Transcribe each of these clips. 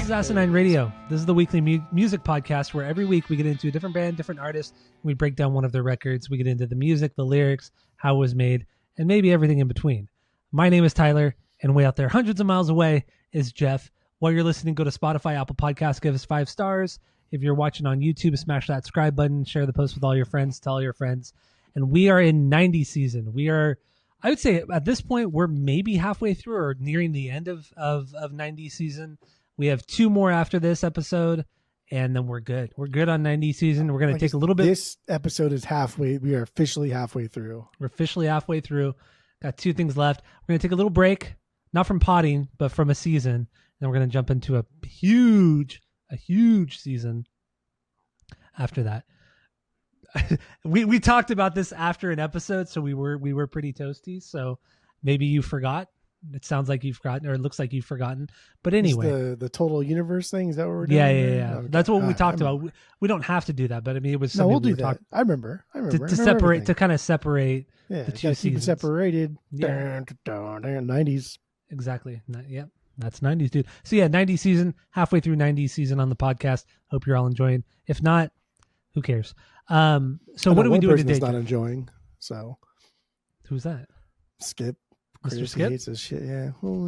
is Asinine Radio. This is the weekly music podcast where every week we get into a different band, different artist, and we break down one of their records. We get into the music, the lyrics, how it was made, and maybe everything in between. My name is Tyler, and way out there, hundreds of miles away, is Jeff. While you're listening, go to Spotify, Apple Podcasts, give us 5 stars. If you're watching on YouTube, smash that subscribe button, share the post with all your friends, tell all your friends. And we are in 90 season. We are, I would say at this point, we're maybe halfway through or nearing the end of 90 season. We have 2 more after this episode, and then we're good. We're good on 90 season. We're going to take a little bit. This episode is halfway. We are officially halfway through. We're officially halfway through. Got 2 things left. We're going to take a little break, not from potting, but from a season. Then we're going to jump into a huge season after that. we talked about this after an episode, so we were pretty toasty. So maybe you forgot. It sounds like you've forgotten, or it looks like you've forgotten. But anyway, the total universe thing, is that what we're doing? Yeah. Okay. That's what we talked about. We don't have to do that, but I mean, it was something we'll do that. I remember to separate, to kind of separate the 2 seasons. Keep it separated. Yeah. 90s. Exactly. Yep. That's 90s, dude. So yeah, 90s season, halfway through 90s season on the podcast. Hope you're all enjoying. If not, who cares? So what are we doing today? Not enjoying. So who's that? Skip. Mr. Skip hates his shit. Yeah. Oh,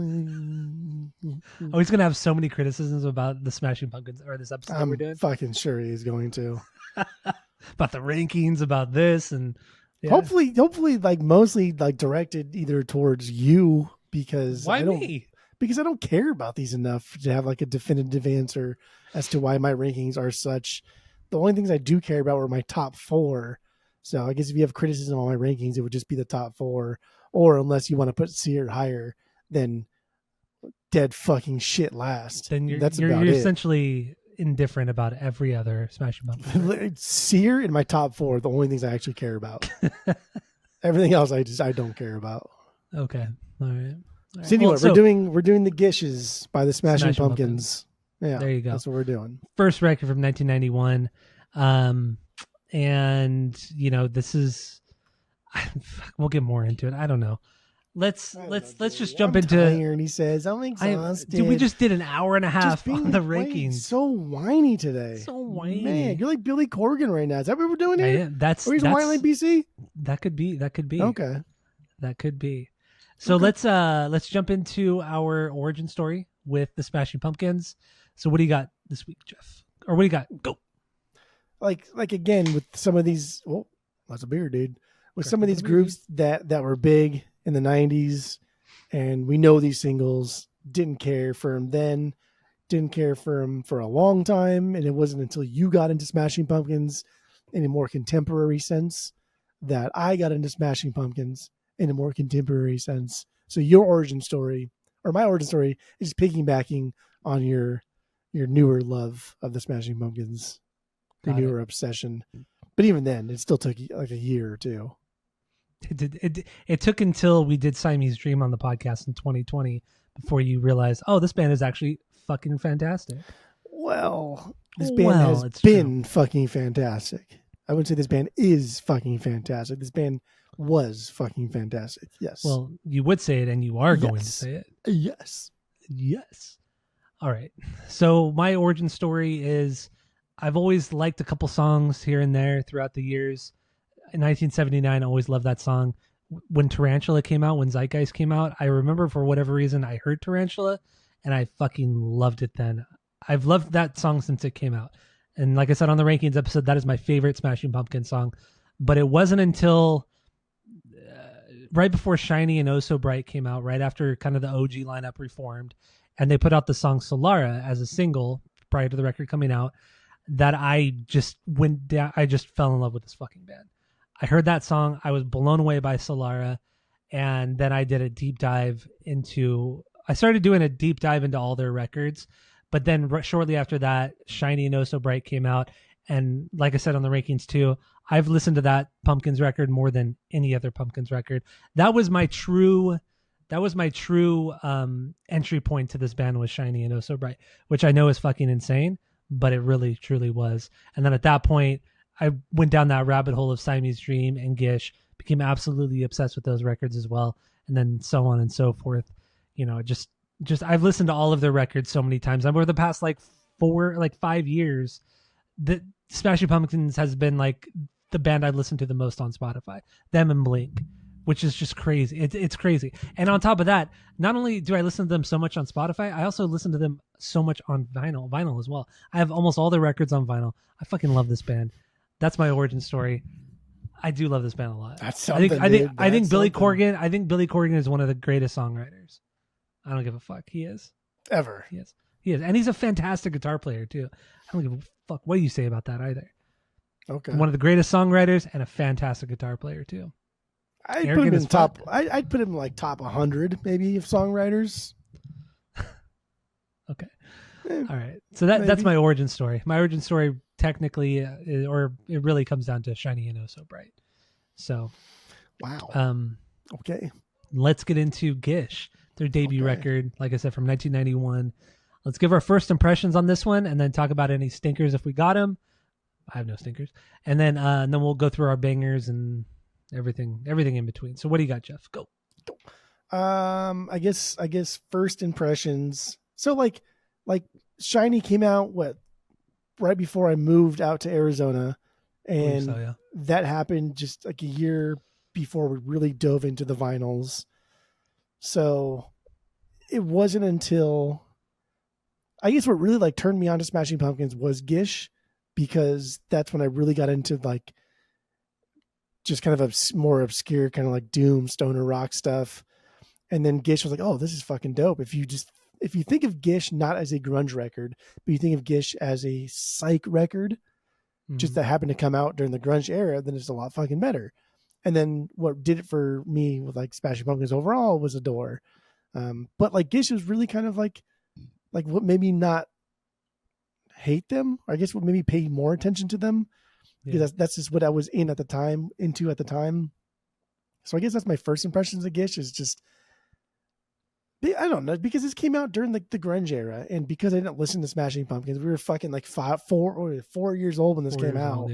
he's gonna have so many criticisms about the Smashing Pumpkins or this episode that we're doing. I'm fucking sure he's going to. About the rankings, about this, and yeah. hopefully, like mostly like directed either towards you because why me? Because I don't care about these enough to have like a definitive answer as to why my rankings are such. The only things I do care about were my top 4. So I guess if you have criticism on my rankings, it would just be the top 4. Or unless you want to put Sear higher, then dead fucking shit last. Then you're essentially indifferent about every other Smashing Pumpkins. Sear in my top 4, the only things I actually care about. Everything else I don't care about. Okay. All right. So anyway, we're doing the Gishes by the Smashing Pumpkins. Yeah, there you go. That's what we're doing. First record from 1991, and you know this is. We'll get more into it. I don't know. Let's just jump into. And he says, "I'm exhausted." Dude, we just did an hour and a half on the rankings. So whiny today. So whiny, man. You're like Billy Corgan right now. Is that what we're doing here? Yeah, that's whiny like BC. That could be. Okay. That could be. So let's jump into our origin story with the Smashing Pumpkins. So what do you got this week, Jeff? Or what do you got? Go. Like again with some of these. Oh, that's a beer, dude. With some of these groups that were big in the 90s, and we know these singles, didn't care for them then, didn't care for them for a long time, and it wasn't until you got into Smashing Pumpkins in a more contemporary sense that I got into Smashing Pumpkins in a more contemporary sense. So your origin story, or my origin story, is piggybacking on your newer love of the Smashing Pumpkins, your newer obsession. But even then, it still took like a year or 2. It took until we did Siamese Dream on the podcast in 2020 before you realized, oh, this band is actually fucking fantastic. Well, this band has been fucking fantastic. I wouldn't say this band is fucking fantastic. This band was fucking fantastic. Yes. Well, you would say it, and you are going to say it. Yes. All right. So my origin story is I've always liked a couple songs here and there throughout the years. In 1979, I always loved that song. When Tarantula came out, when Zeitgeist came out, I remember for whatever reason I heard Tarantula, and I fucking loved it then. I've loved that song since it came out. And like I said on the rankings episode, that is my favorite Smashing Pumpkins song. But it wasn't until right before Shiny and Oh So Bright came out, right after kind of the OG lineup reformed, and they put out the song Solara as a single prior to the record coming out, that I just went down. I just fell in love with this fucking band. I heard that song. I was blown away by Solara. And then I did a deep dive I started doing a deep dive into all their records. But then shortly after that, Shiny and Oh So Bright came out. And like I said on the rankings too, I've listened to that Pumpkins record more than any other Pumpkins record. That was my true entry point to this band, was Shiny and Oh So Bright, which I know is fucking insane, but it really truly was. And then at that point, I went down that rabbit hole of Siamese Dream and Gish, became absolutely obsessed with those records as well, and then so on and so forth. You know, just just I've listened to all of their records so many times. Over the past like 5 years, the Smashing Pumpkins has been like the band I listen to the most on Spotify. Them and Blink, which is just crazy. It's crazy. And on top of that, not only do I listen to them so much on Spotify, I also listen to them so much on vinyl as well. I have almost all their records on vinyl. I fucking love this band. That's my origin story. I do love this band a lot. That's something. I think Billy Corgan. I think Billy Corgan is one of the greatest songwriters. I don't give a fuck. He is. Ever. He is, and he's a fantastic guitar player too. I don't give a fuck what you say about that either. Okay. One of the greatest songwriters and a fantastic guitar player too. I'd put him in top. I'd put him like top 100 maybe of songwriters. Okay. All right. So that's my origin story. My origin story technically, or it really comes down to Shiny and Oh So Bright. So, wow. Okay. Let's get into Gish, their debut record, like I said, from 1991. Let's give our first impressions on this one, and then talk about any stinkers if we got them. I have no stinkers, and then we'll go through our bangers and everything in between. So, what do you got, Jeff? Go. I guess first impressions. So like Shiny came out right before I moved out to Arizona, and that happened just like a year before we really dove into the vinyls. So it wasn't until I guess what really like turned me on to Smashing Pumpkins was Gish, because that's when I really got into like just kind of a more obscure kind of like doom stoner rock stuff. And then Gish was like, oh, this is fucking dope. If you think of Gish not as a grunge record, but you think of Gish as a psych record, just that happened to come out during the grunge era, then it's a lot fucking better. And then what did it for me with like Smashing Pumpkins overall was Adore. But like Gish was really kind of like what made me not hate them, or I guess what made me pay more attention to them, because that's just what I was into at the time. So I guess that's my first impressions of Gish, is just, I don't know, because this came out during like the grunge era, and because I didn't listen to Smashing Pumpkins, we were fucking like 4 years old when this came out.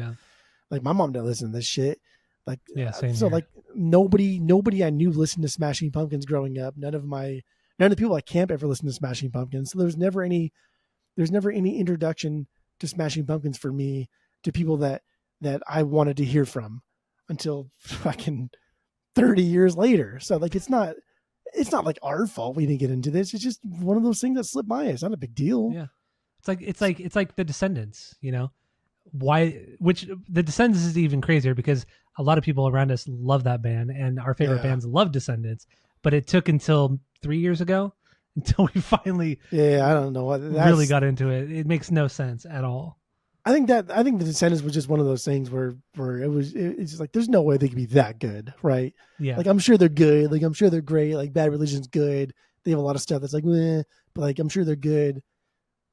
Like my mom didn't listen to this shit. Like, same so here. like nobody I knew listened to Smashing Pumpkins growing up. None of the people at camp ever listened to Smashing Pumpkins. So there's never any introduction to Smashing Pumpkins for me, to people that I wanted to hear from, until fucking 30 years later. So like, it's not like our fault we didn't get into this. It's just one of those things that slipped by. It's not a big deal. Yeah. It's like the Descendants, you know? Which the Descendants is even crazier, because a lot of people around us love that band, and our favorite bands love Descendants, but it took until 3 years ago until we finally I don't know what really got into it. It makes no sense at all. I think the Descendants was just one of those things where it's just like, there's no way they could be that good, right? Yeah. Like, I'm sure they're good. Like, I'm sure they're great. Like, Bad Religion's good. They have a lot of stuff that's like, meh, but like, I'm sure they're good.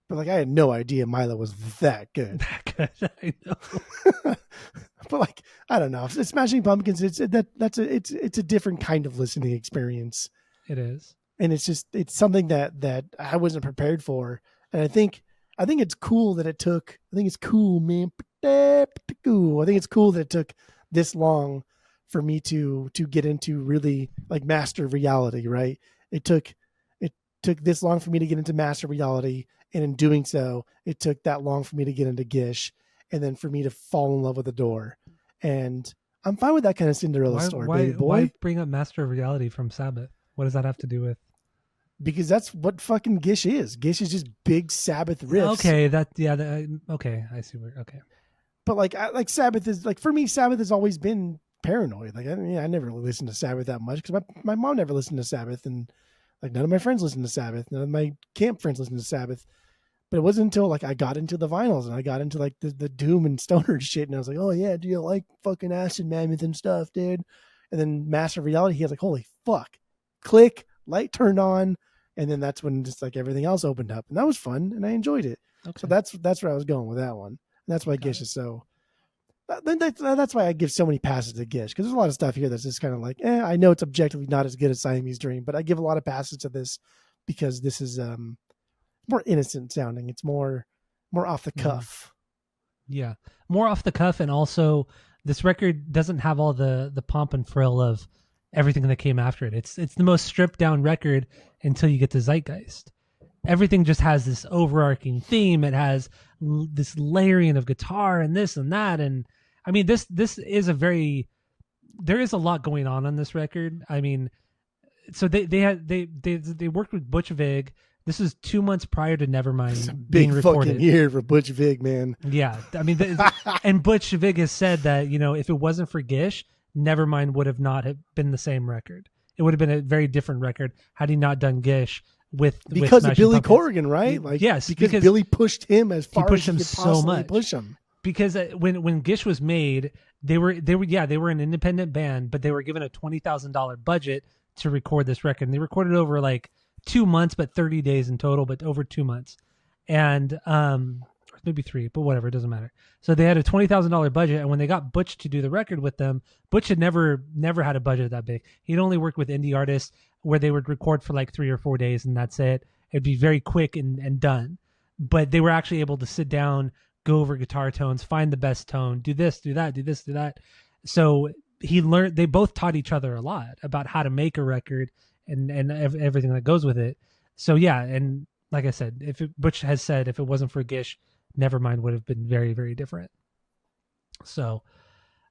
But like, I had no idea Milo was that good. That good, I know. But like, I don't know. It's Smashing Pumpkins. It's a different kind of listening experience. It is, and it's something that I wasn't prepared for. And I think it's cool that it took. I think it's cool, man. I think it's cool that it took this long for me to get into really like Master of Reality. Right? It took this long for me to get into Master of Reality. And in doing so, it took that long for me to get into Gish, and then for me to fall in love with Adore. And I'm fine with that kind of Cinderella story, baby boy. Why bring up Master of Reality from Sabbath? What does that have to do with? Because that's what fucking Gish is. Gish is just big Sabbath riffs. Okay, okay, I see where. Okay, but like Sabbath is like, for me, Sabbath has always been Paranoid. Like, I never really listened to Sabbath that much, because my mom never listened to Sabbath, and like none of my friends listened to Sabbath. None of my camp friends listened to Sabbath. But it wasn't until like I got into the vinyls, and I got into like the doom and stoner shit, and I was like, oh yeah, do you like fucking Acid Mammoth and stuff, dude? And then Master of Reality, he was like, holy fuck, click, light turned on, and then that's when just like everything else opened up, and that was fun, and I enjoyed it. Okay. So that's where I was going with that one, and that's why Gish is so. That's why I give so many passes to Gish, because there's a lot of stuff here that's just kind of like, I know it's objectively not as good as Siamese Dream, but I give a lot of passes to this because this is more innocent sounding. It's more off the cuff. Yeah, more off the cuff, and also this record doesn't have all the pomp and frill of everything that came after it. It's the most stripped down record until you get to Zeitgeist. Everything just has this overarching theme. It has this layering of guitar and this and that. And I mean, this is there is a lot going on this record. I mean, so they worked with Butch Vig. This is 2 months prior to Nevermind being recorded. Fucking year for Butch Vig, man. Yeah, I mean, and Butch Vig has said that, you know, if it wasn't for Gish, Nevermind would have not have been the same record. It would have been a very different record had he not done Gish because of Billy Pumpkins. Corgan, right? Like, yes, because Billy pushed him as far as he could so possibly much. push him. Because when Gish was made, they were an independent band, but they were given a $20,000 budget to record this record. And they recorded over like 2 months, but 30 days in total, but over 2 months, and maybe 3, but whatever, it doesn't matter. So they had a $20,000 budget, and when they got Butch to do the record with them, Butch had never had a budget that big. He'd only worked with indie artists where they would record for like 3 or 4 days, and that's it. It'd be very quick and done. But they were actually able to sit down, go over guitar tones, find the best tone, do this, do that, do this, do that. So they both taught each other a lot about how to make a record and everything that goes with it. So yeah, and like I said, Butch has said if it wasn't for Gish, Nevermind would have been very, very different. So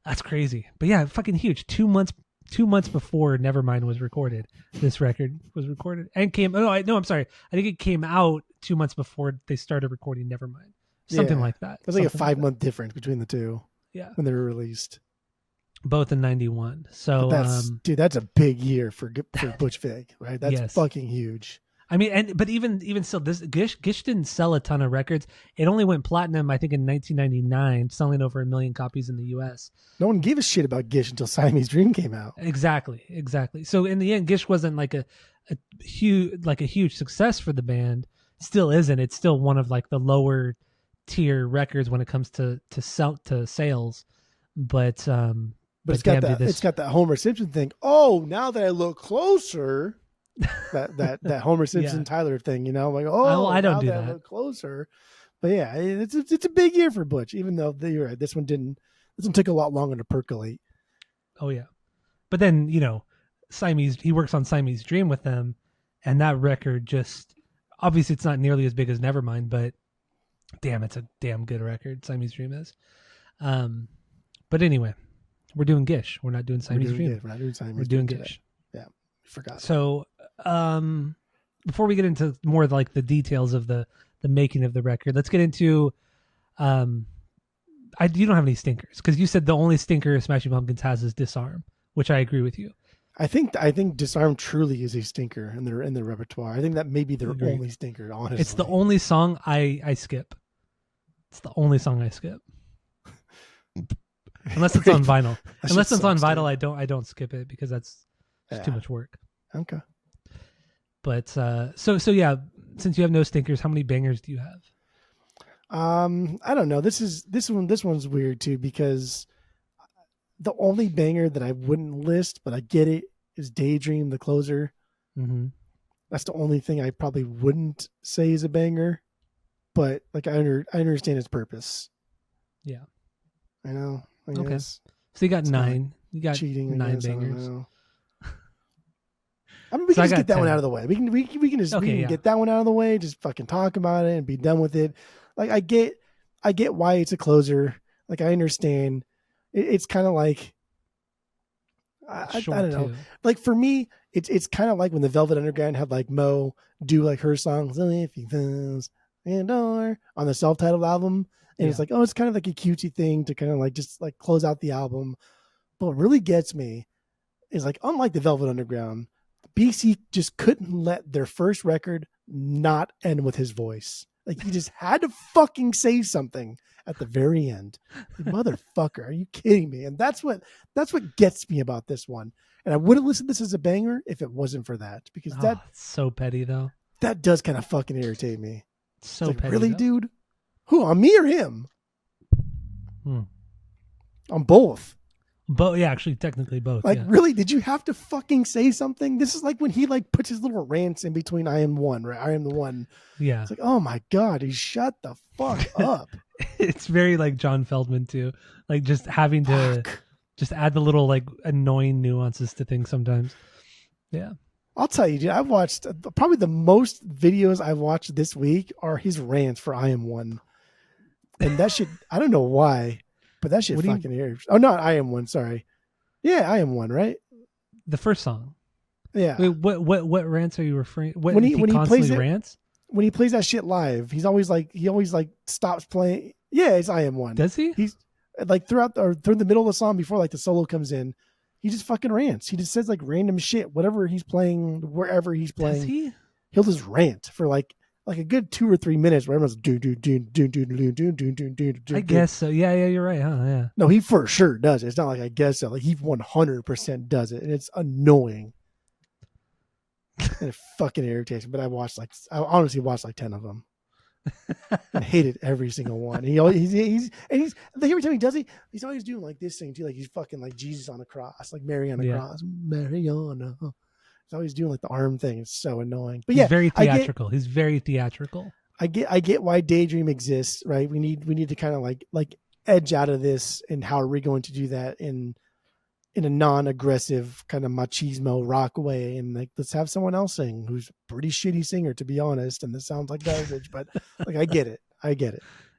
that's crazy. But yeah, fucking huge. 2 months before Nevermind was recorded, this record was recorded and came. I'm sorry. I think it came out 2 months before they started recording Nevermind. Something like that. There's like a 5-month difference between the two. Yeah, when they were released. Both in 91. So that's a big year for Butch Vig, right? That's fucking huge. I mean, but even still, this Gish didn't sell a ton of records. It only went platinum, I think, in 1999, selling over 1 million copies in the U.S. No one gave a shit about Gish until Siamese Dream came out. Exactly. So in the end, Gish wasn't like a huge success for the band. Still isn't. It's still one of like the lower tier records when it comes to sales. But it's got that Homer Simpson thing. Oh, now that I look closer, that Homer Simpson Tyler thing, you know, like I don't now do that. I look closer. But yeah, it's a big year for Butch, even though you're right, this one took a lot longer to percolate. Oh yeah, but then he works on Siamese Dream with them, and that record just obviously it's not nearly as big as Nevermind, but damn, it's a damn good record. Siamese Dream is. But anyway, we're doing Gish. We're not doing Siamese Dream. We're not doing Siamese We're doing Dream Gish. Today. Yeah, forgot. So, before we get into more of like the details of the making of the record, let's get into. You don't have any stinkers because you said the only stinker Smashing Pumpkins has is Disarm, which I agree with you. I think Disarm truly is a stinker in their repertoire. I think that may be their only stinker. Honestly, it's the only song I skip. It's the only song I skip. Unless it's on vinyl. Unless it's on vinyl, I don't skip it because that's too much work. Okay. But so yeah, since you have no stinkers, how many bangers do you have? I don't know. This one's weird too because the only banger that I wouldn't list, but I get it, is Daydream, the closer. Mm-hmm. That's the only thing I probably wouldn't say is a banger, but like I understand its purpose. Yeah. I know. I okay. guess. So you got 9. You got cheating, 9 bangers. I mean, we can just get that 10. One out of the way. We can just get that one out of the way. Just fucking talk about it and be done with it. Like I get why it's a closer. Like I understand. It's kind of like I don't know. Too. Like for me, it's kind of like when the Velvet Underground had like Mo do like her songs "If You Feel and or" on the self-titled album. And it's like, oh, it's kind of like a cutesy thing to kind of like just like close out the album. But what really gets me is like, unlike the Velvet Underground, BC just couldn't let their first record not end with his voice. Like he just had to fucking say something at the very end. Like, motherfucker, are you kidding me? And that's what gets me about this one. And I would have listened to this as a banger if it wasn't for that. Because that's so petty though. That does kind of fucking irritate me. So like, petty. Really, though. Dude? Who, on me or him? On both. Both, yeah, actually, technically both. Like, really, did you have to fucking say something? This is like when he like puts his little rants in between "I am one," right? I am the one. Yeah. It's like, oh my god, he shut the fuck up. It's very like John Feldman too, like just having to just add the little like annoying nuances to things sometimes. Yeah. I'll tell you, dude, I've watched probably the most videos I've watched this week are his rants for I Am One. And that shit, I don't know why, but that shit fucking irritates. Oh, not I Am One, sorry. Yeah, I Am One, right? The first song. Yeah. Wait, what rants are you referring? What, when he constantly plays rants? When he plays that shit live, he always stops playing. Yeah, it's I Am One. Does he? He's like through the middle of the song before like the solo comes in, he just fucking rants. He just says like random shit, whatever he's playing, wherever he's playing. Does he? He'll just rant for like a good 2 or 3 minutes where everyone's do. I guess so. Yeah, you're right, huh? Yeah. No, he for sure does it. It's not like I guess so. Like he 100% does it, and it's annoying. And it fucking irritates me. But I honestly watched like 10 of them. I hated every single one. He's every time he does it, he's always doing like this thing too, like he's fucking like Jesus on a cross, like Mary on a cross, Mariana. He's always doing like the arm thing. It's so annoying. But he's very theatrical. He's very theatrical. I get why Daydream exists, right? We need to kind of like edge out of this, and how are we going to do that in a non-aggressive kind of machismo rock way, and like let's have someone else sing who's a pretty shitty singer, to be honest, and this sounds like garbage, but like I get it.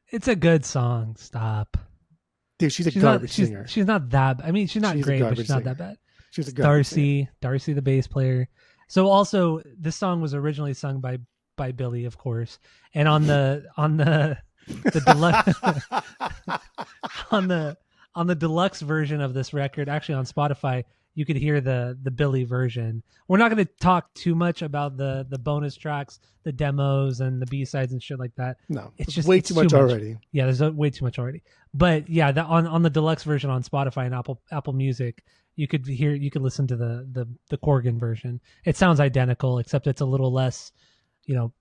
It's a good song. Stop. Dude, she's a garbage singer. She's not that, I mean, she's not great, but she's not that bad. She's a garbage singer. Darcy the bass player. So also this song was originally sung by Billy, of course, and on the deluxe on the deluxe version of this record, actually on Spotify, you could hear the Billy version. We're not going to talk too much about the bonus tracks, the demos, and the B-sides and shit like that. No, it's just way too much already. Yeah, there's way too much already. But yeah, on the deluxe version on Spotify and Apple Music, you could listen to the Corgan version. It sounds identical, except it's a little less,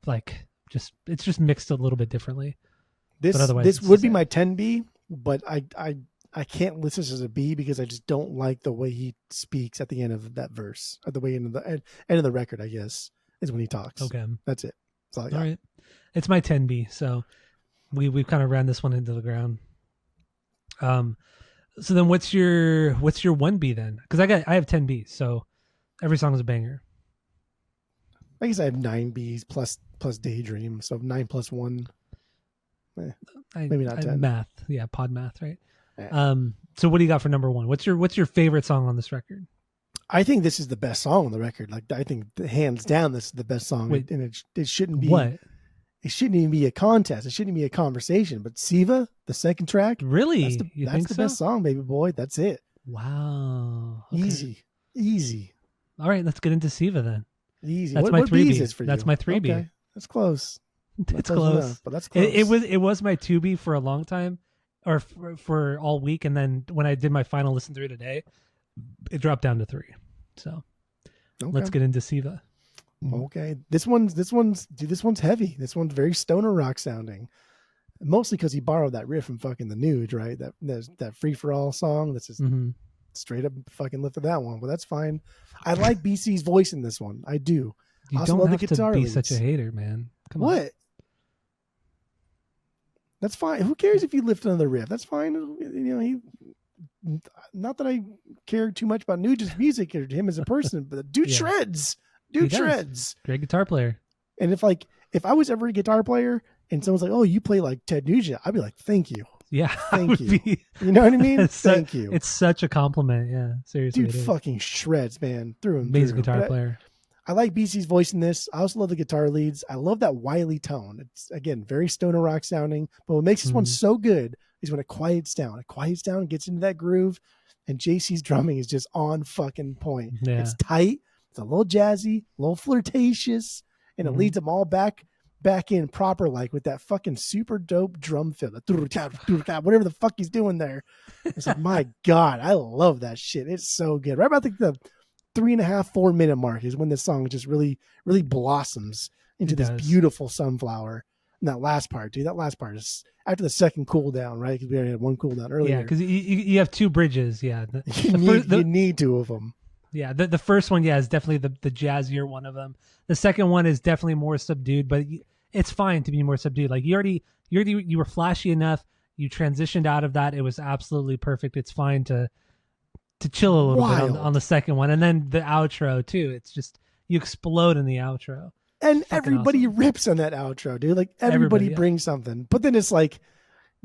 like it's just mixed a little bit differently. This would be my 10B, but I can't list this as a B because I just don't like the way he speaks at the end of that verse, at the way end of the record, I guess, is when he talks. Okay. That's it. That's all I got. All right. It's my 10B. So we've kind of ran this one into the ground. So then what's your 1B then? Cause I have 10 Bs. So every song is a banger. I guess I have 9 Bs plus Daydream. So 9 plus 1. Maybe not 10. Math. Yeah. Pod math. Right. Yeah. So what do you got for number 1? What's your favorite song on this record? I think this is the best song on the record. Like I think hands down, this is the best song. Wait, and it shouldn't be what? It shouldn't even be a contest. It shouldn't even be a conversation. But Siva, the second track, really, that's the best song, baby boy. That's it. Wow. Okay. Easy. All right, let's get into Siva then. Easy. That's my 3B. That's my 3B. Okay. That's close. It's close. Enough, but that's close. It was my 2B for a long time, or for all week, and then when I did my final listen through today, it dropped down to 3. So let's get into Siva. Okay, this one's heavy. This one's very stoner rock sounding, mostly because he borrowed that riff from fucking the Nude, right? That Free for All song. That's just straight up fucking lifted that one, but that's fine. I like BC's voice in this one. I do. You also don't love have the guitar to be leads. such a hater, man. Come on. What? That's fine. Who cares if you lift another riff? That's fine. Not that I care too much about Nuge's music or him as a person, but the dude shreds. Dude shreds. Great guitar player. And if I was ever a guitar player and someone's like, "Oh, you play like Ted Nugent," I'd be like, "Thank you." Yeah. Thank you. You know what I mean? Thank you. It's such a compliment. Yeah. Seriously. Dude fucking shreds, man. Through and amazing through. guitar player. I like BC's voice in this. I also love the guitar leads. I love that wily tone. It's, again, very stoner rock sounding. But what makes this one so good is when it quiets down. It quiets down, gets into that groove, and JC's drumming is just on fucking point. Yeah. It's tight. It's a little jazzy, a little flirtatious, and it leads them all back in proper, like with that fucking super dope drum fill. Whatever the fuck he's doing there. It's like, my God, I love that shit. It's so good. Right about the 3.5-4 minute mark is when this song just really blossoms into this beautiful sunflower. And that last part, dude, is after the second cool down, right? Because we already had one cool down earlier. Yeah, because you have 2 bridges. Yeah, you need 2 of them. Yeah, the first one, is definitely the jazzier one of them. The second one is definitely more subdued, but it's fine to be more subdued. Like you were flashy enough. You transitioned out of that. It was absolutely perfect. It's fine to to chill a little bit Wild. on the second one, and then the outro too. It's just you explode in the outro, and fucking everybody awesome. rips on that outro, dude. Like everybody yeah. brings something, but then it's like,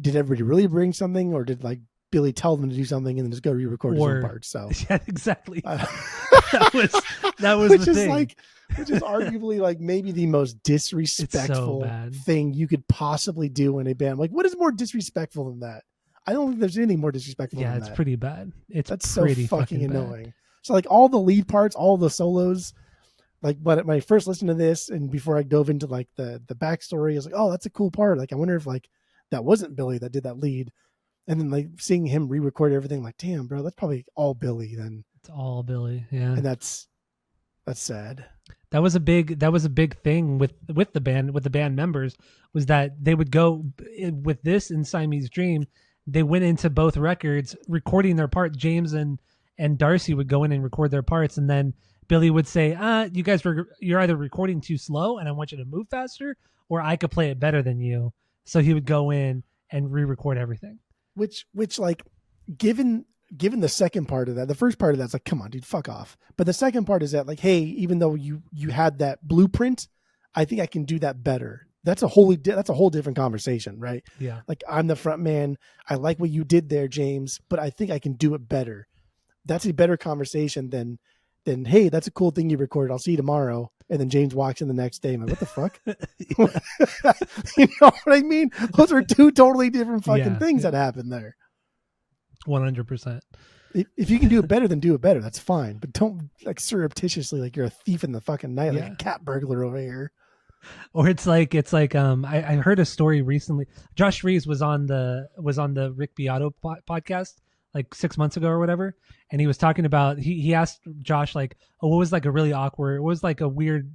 did everybody really bring something, or did like Billy tell them to do something and then just go re-record his own parts? So yeah, exactly. that was which the is thing. like, which is arguably like maybe the most disrespectful thing you could possibly do in a band. Like, what is more disrespectful than that? I don't think there's anything more disrespectful than that. Yeah, it's pretty bad. That's pretty so fucking bad. annoying. So like all the lead parts, all the solos, like when I first listened to this and before I dove into like the backstory, I was like, oh, that's a cool part. Like I wonder if like that wasn't Billy that did that lead. And then like seeing him re-record everything, like, damn, bro, that's probably all Billy then. It's all Billy, yeah. And that's sad. That was a big thing with the band members, was that they would go with this in Siamese Dream. They went into both records recording their part. James and Darcy would go in and record their parts, and then Billy would say, you're either recording too slow and I want you to move faster, or I could play it better than you. So he would go in and re-record everything. Which like, given the second part of that, the first part of that's like, come on, dude, fuck off. But the second part is that like, hey, even though you had that blueprint, I think I can do that better. That's a whole different conversation, right? Yeah. Like, I'm the front man. I like what you did there, James, but I think I can do it better. That's a better conversation than, hey, that's a cool thing you recorded. I'll see you tomorrow. And then James walks in the next day. I'm like, what the fuck? You know what I mean? Those are two totally different fucking things that happen there. 100%. If you can do it better, then do it better. That's fine. But don't like surreptitiously, like you're a thief in the fucking night, like a cat burglar over here. Or it's like I heard a story recently. Josh Reeves was on the Rick Beato podcast like 6 months ago or whatever, and he was talking about he asked Josh like, oh, what was like a really awkward, what was like a weird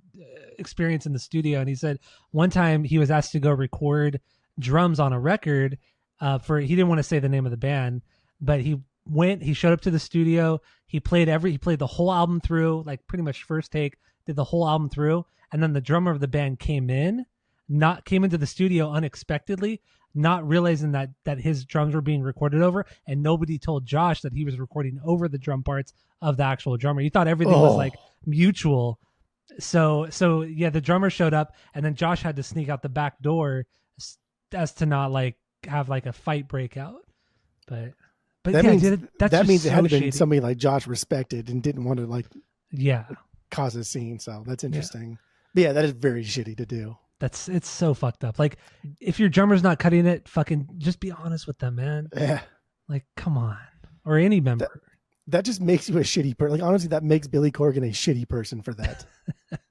experience in the studio, and he said one time he was asked to go record drums on a record he didn't want to say the name of the band, but he showed up to the studio, he played the whole album through, like pretty much first take, did the whole album through. And then the drummer of the band came into the studio unexpectedly, not realizing that his drums were being recorded over, and nobody told Josh that he was recording over the drum parts of the actual drummer. He thought everything was like mutual. So yeah, the drummer showed up, and then Josh had to sneak out the back door as to not like have like a fight break out. But that means it had to shady. been somebody like Josh respected and didn't want to like cause a scene. So that's interesting. Yeah. But yeah, that is very shitty to do. It's so fucked up. Like, if your drummer's not cutting it, fucking just be honest with them, man. Yeah. Like, come on. Or any member. That just makes you a shitty person. Like, honestly, that makes Billy Corgan a shitty person for that.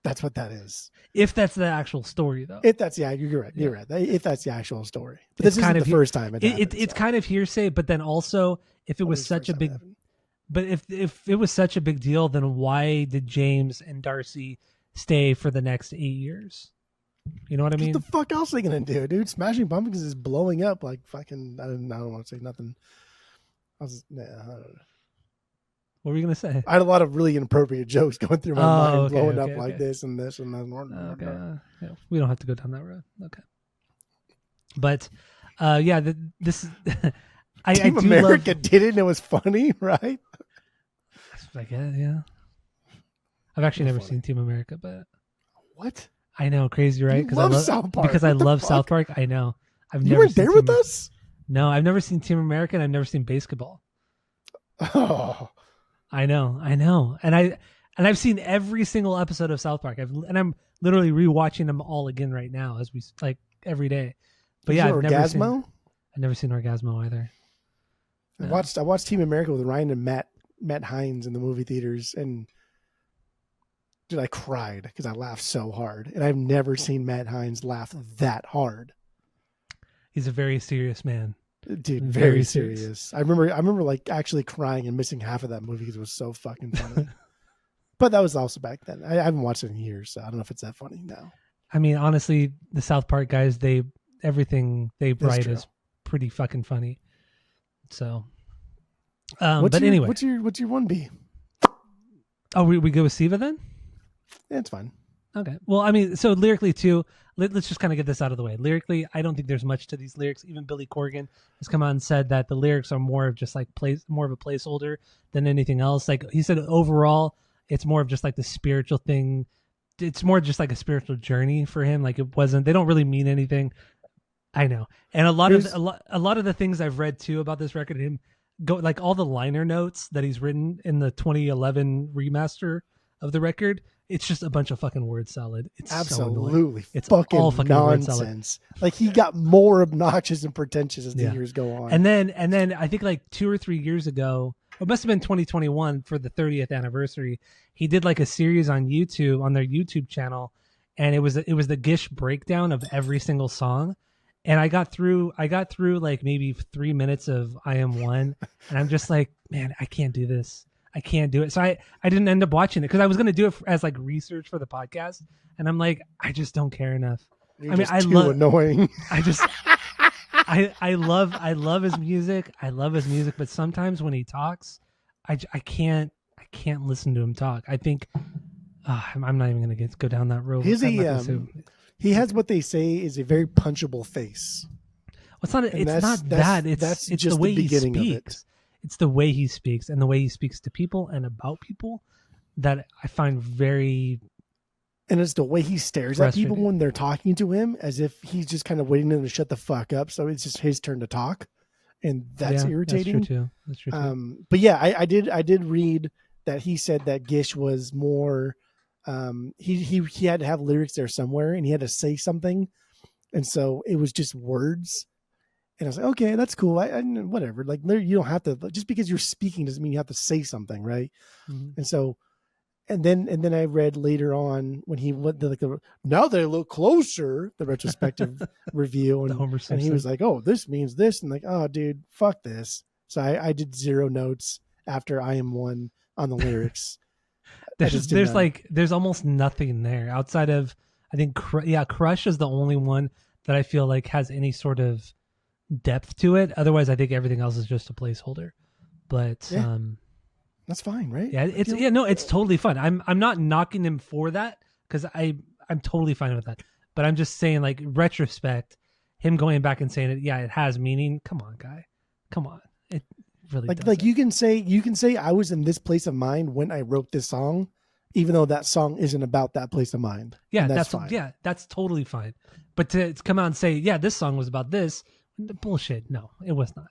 That's what that is. If that's the actual story, though. You're right. You're right. If that's the actual story. But this isn't the first time it happened. It's kind of hearsay, but then also, if it was such a big... But if it was such a big deal, then why did James and Darcy stay for the next 8 years? You know what I mean? What the fuck else are they gonna do, dude? Smashing Pumpkins is blowing up like fucking. I don't want to say nothing. I don't know. What were you gonna say? I had a lot of really inappropriate jokes going through my mind, blowing up like this and this and that. Okay, yeah, we don't have to go down that road. Okay, but this is. Team America did it and it was funny, right? I guess, yeah. I've actually never seen Team America, but what? I know, crazy, right? Because I love South Park. Because I love South Park. I know. You weren't there with us? No, I've never seen Team America, and I've never seen Basketball. Oh, I know, and I've seen every single episode of South Park. I'm literally rewatching them all again right now as we like every day. But yeah, I've never seen Orgasmo either. I watched Team America with Ryan and Matt Hines in the movie theaters, and dude, I cried because I laughed so hard, and I've never seen Matt Hines laugh that hard. He's a very serious man, dude. Very serious. I remember like actually crying and missing half of that movie because it was so fucking funny. But that was also back then. I haven't watched it in years, so I don't know if it's that funny now. I mean, honestly, the South Park guys, everything they write is pretty fucking funny. So, anyway, what's your 1B? Oh, we go with Siva then? Yeah, it's fine. Okay. Well, I mean, so lyrically too, let's just kind of get this out of the way. Lyrically, I don't think there's much to these lyrics. Even Billy Corgan has come out and said that the lyrics are more of just like more of a placeholder than anything else. Like he said, overall, it's more of just like the spiritual thing. It's more just like a spiritual journey for him. Like it wasn't. They don't really mean anything. I know, and a lot of the things I've read too about this record, him go like all the liner notes that he's written in the 2011 remaster of the record. It's just a bunch of fucking word salad. It's absolutely so it's fucking all fucking nonsense. Like he got more obnoxious and pretentious as the years go on. And then I think like 2 or 3 years ago, it must have been 2021 for the 30th anniversary. He did like a series on YouTube on their YouTube channel, and it was the Gish breakdown of every single song. And I got through like maybe 3 minutes of I Am One, and I'm just like, man, I can't do this. I can't do it. So I didn't end up watching it because I was going to do it as like research for the podcast. And I'm like, I just don't care enough. I love annoying. I love his music. I love his music. But sometimes when he talks, I can't listen to him talk. I think I'm not even going to go down that road. He has what they say is a very punchable face. Well, it's not that. It's just the way he speaks. It's the way he speaks and the way he speaks to people and about people that I find very. And it's the way he stares at people when they're talking to him, as if he's just kind of waiting them to shut the fuck up. So it's just his turn to talk, and that's irritating. That's true too. But yeah, I did read that he said that Gish was more. He had to have lyrics there somewhere, and he had to say something, and so it was just words. And I was like, okay, that's cool. I whatever. Like, you don't have to, just because you're speaking doesn't mean you have to say something, right? Mm-hmm. And so, and then I read later on when he went to now they look closer, the retrospective review, and he was like, oh, this means this, and like, oh, dude, fuck this. So I did 0 notes after I Am One on the lyrics. There's almost nothing there outside of, I think, Crush is the only one that I feel like has any sort of depth to it. Otherwise, I think everything else is just a placeholder. But that's fine, right? Yeah, it's totally fun. I'm not knocking him for that because I'm totally fine with that. But I'm just saying, like, retrospect, him going back and saying it, it has meaning. Come on, guy. Come on. It really does. Like you can say I was in this place of mind when I wrote this song, even though that song isn't about that place of mind. Yeah, that's fine. Yeah, that's totally fine. But to come out and say, this song was about this, bullshit. No, it was not.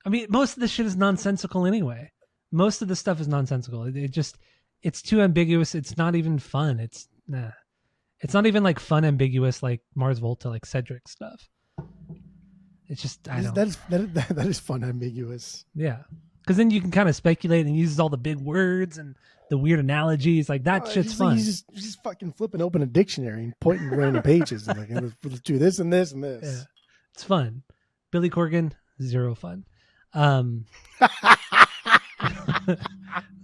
I mean, most of this shit is nonsensical anyway. Most of the stuff is nonsensical. It's too ambiguous. It's not even fun. It's not even like fun ambiguous like Mars Volta, like Cedric stuff. It's just that is fun ambiguous. Yeah, because then you can kind of speculate and uses all the big words and the weird analogies. Like that shit's fun. He's just fucking flipping open a dictionary and pointing random pages and like, let's do this and this and this. Yeah. It's fun. Billy Corgan, 0 fun.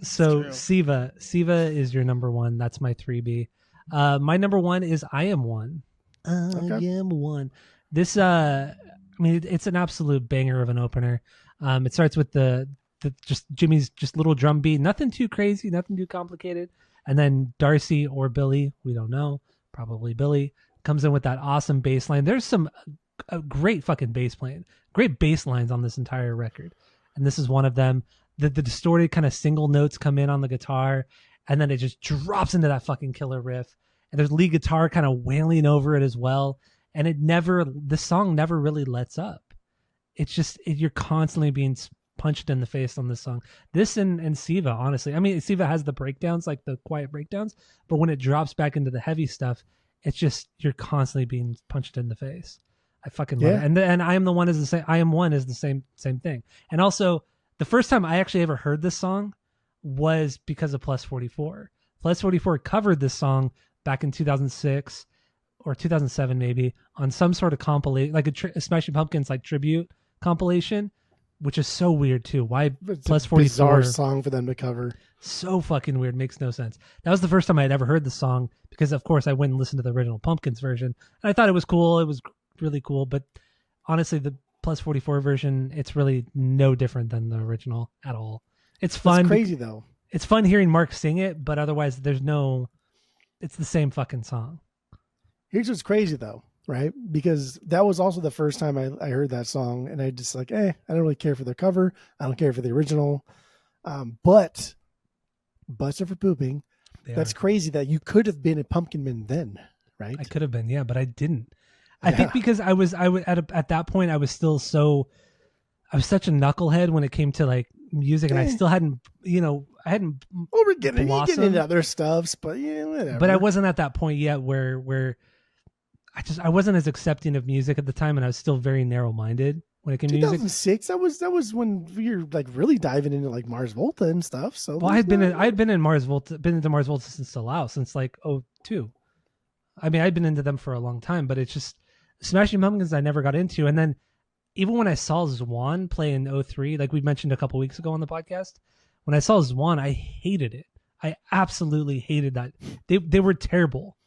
So Siva is your number 1. That's my 3B. My number 1 is I Am One. I Am One. This, it's an absolute banger of an opener. It starts with the just Jimmy's just little drum beat, nothing too crazy, nothing too complicated, and then Darcy or Billy, we don't know, probably Billy, comes in with that awesome bass line. There's some a great fucking bass playing, great bass lines on this entire record, and this is one of them. The distorted kind of single notes come in on the guitar, and then it just drops into that fucking killer riff, and there's lead guitar kind of wailing over it as well, and the song never really lets up. It's just you're constantly being punched in the face on this song. This and Siva, honestly, I mean, Siva has the breakdowns, like the quiet breakdowns, but when it drops back into the heavy stuff, it's just you're constantly being punched in the face. I fucking love it. And I Am the One is the same. I Am One is the same thing. And also, the first time I actually ever heard this song was because of Plus 44. Plus 44 covered this song back in 2006 or 2007 maybe on some sort of compilation, like a Smashing Pumpkins like tribute compilation, which is so weird too. Why it's Plus 44? Bizarre song for them to cover. So fucking weird. Makes no sense. That was the first time I had ever heard the song because, of course, I went and listened to the original Pumpkins version, and I thought it was cool. It was really cool, but honestly, the Plus 44 version, it's really no different than the original at all. It's fun. That's crazy though. It's fun hearing Mark sing it, but otherwise there's no It's the same fucking song. Here's what's crazy though, right? Because that was also the first time I heard that song, and I just like, I don't really care for the cover. I don't care for the original. But butts are for pooping. That's crazy that you could have been a Pumpkin Man then, right? I could have been, yeah, but I didn't. I Yeah. think because I was at that point I was still I was such a knucklehead when it came to like music, and I still hadn't, I hadn't Well, you're getting into other stuffs, but yeah, whatever. But I wasn't at that point yet where I wasn't as accepting of music at the time, and I was still very narrow minded when it came to music. 2006. That was when you're like really diving into like Mars Volta and stuff. So well, I had been in Mars Volta, since since like 02. I mean, I'd been into them for a long time, but it's just Smashing Pumpkins I never got into. And then even when I saw Zwan play in 03, like we mentioned a couple weeks ago on the podcast, when I saw Zwan, I hated it. I absolutely hated that. They were terrible.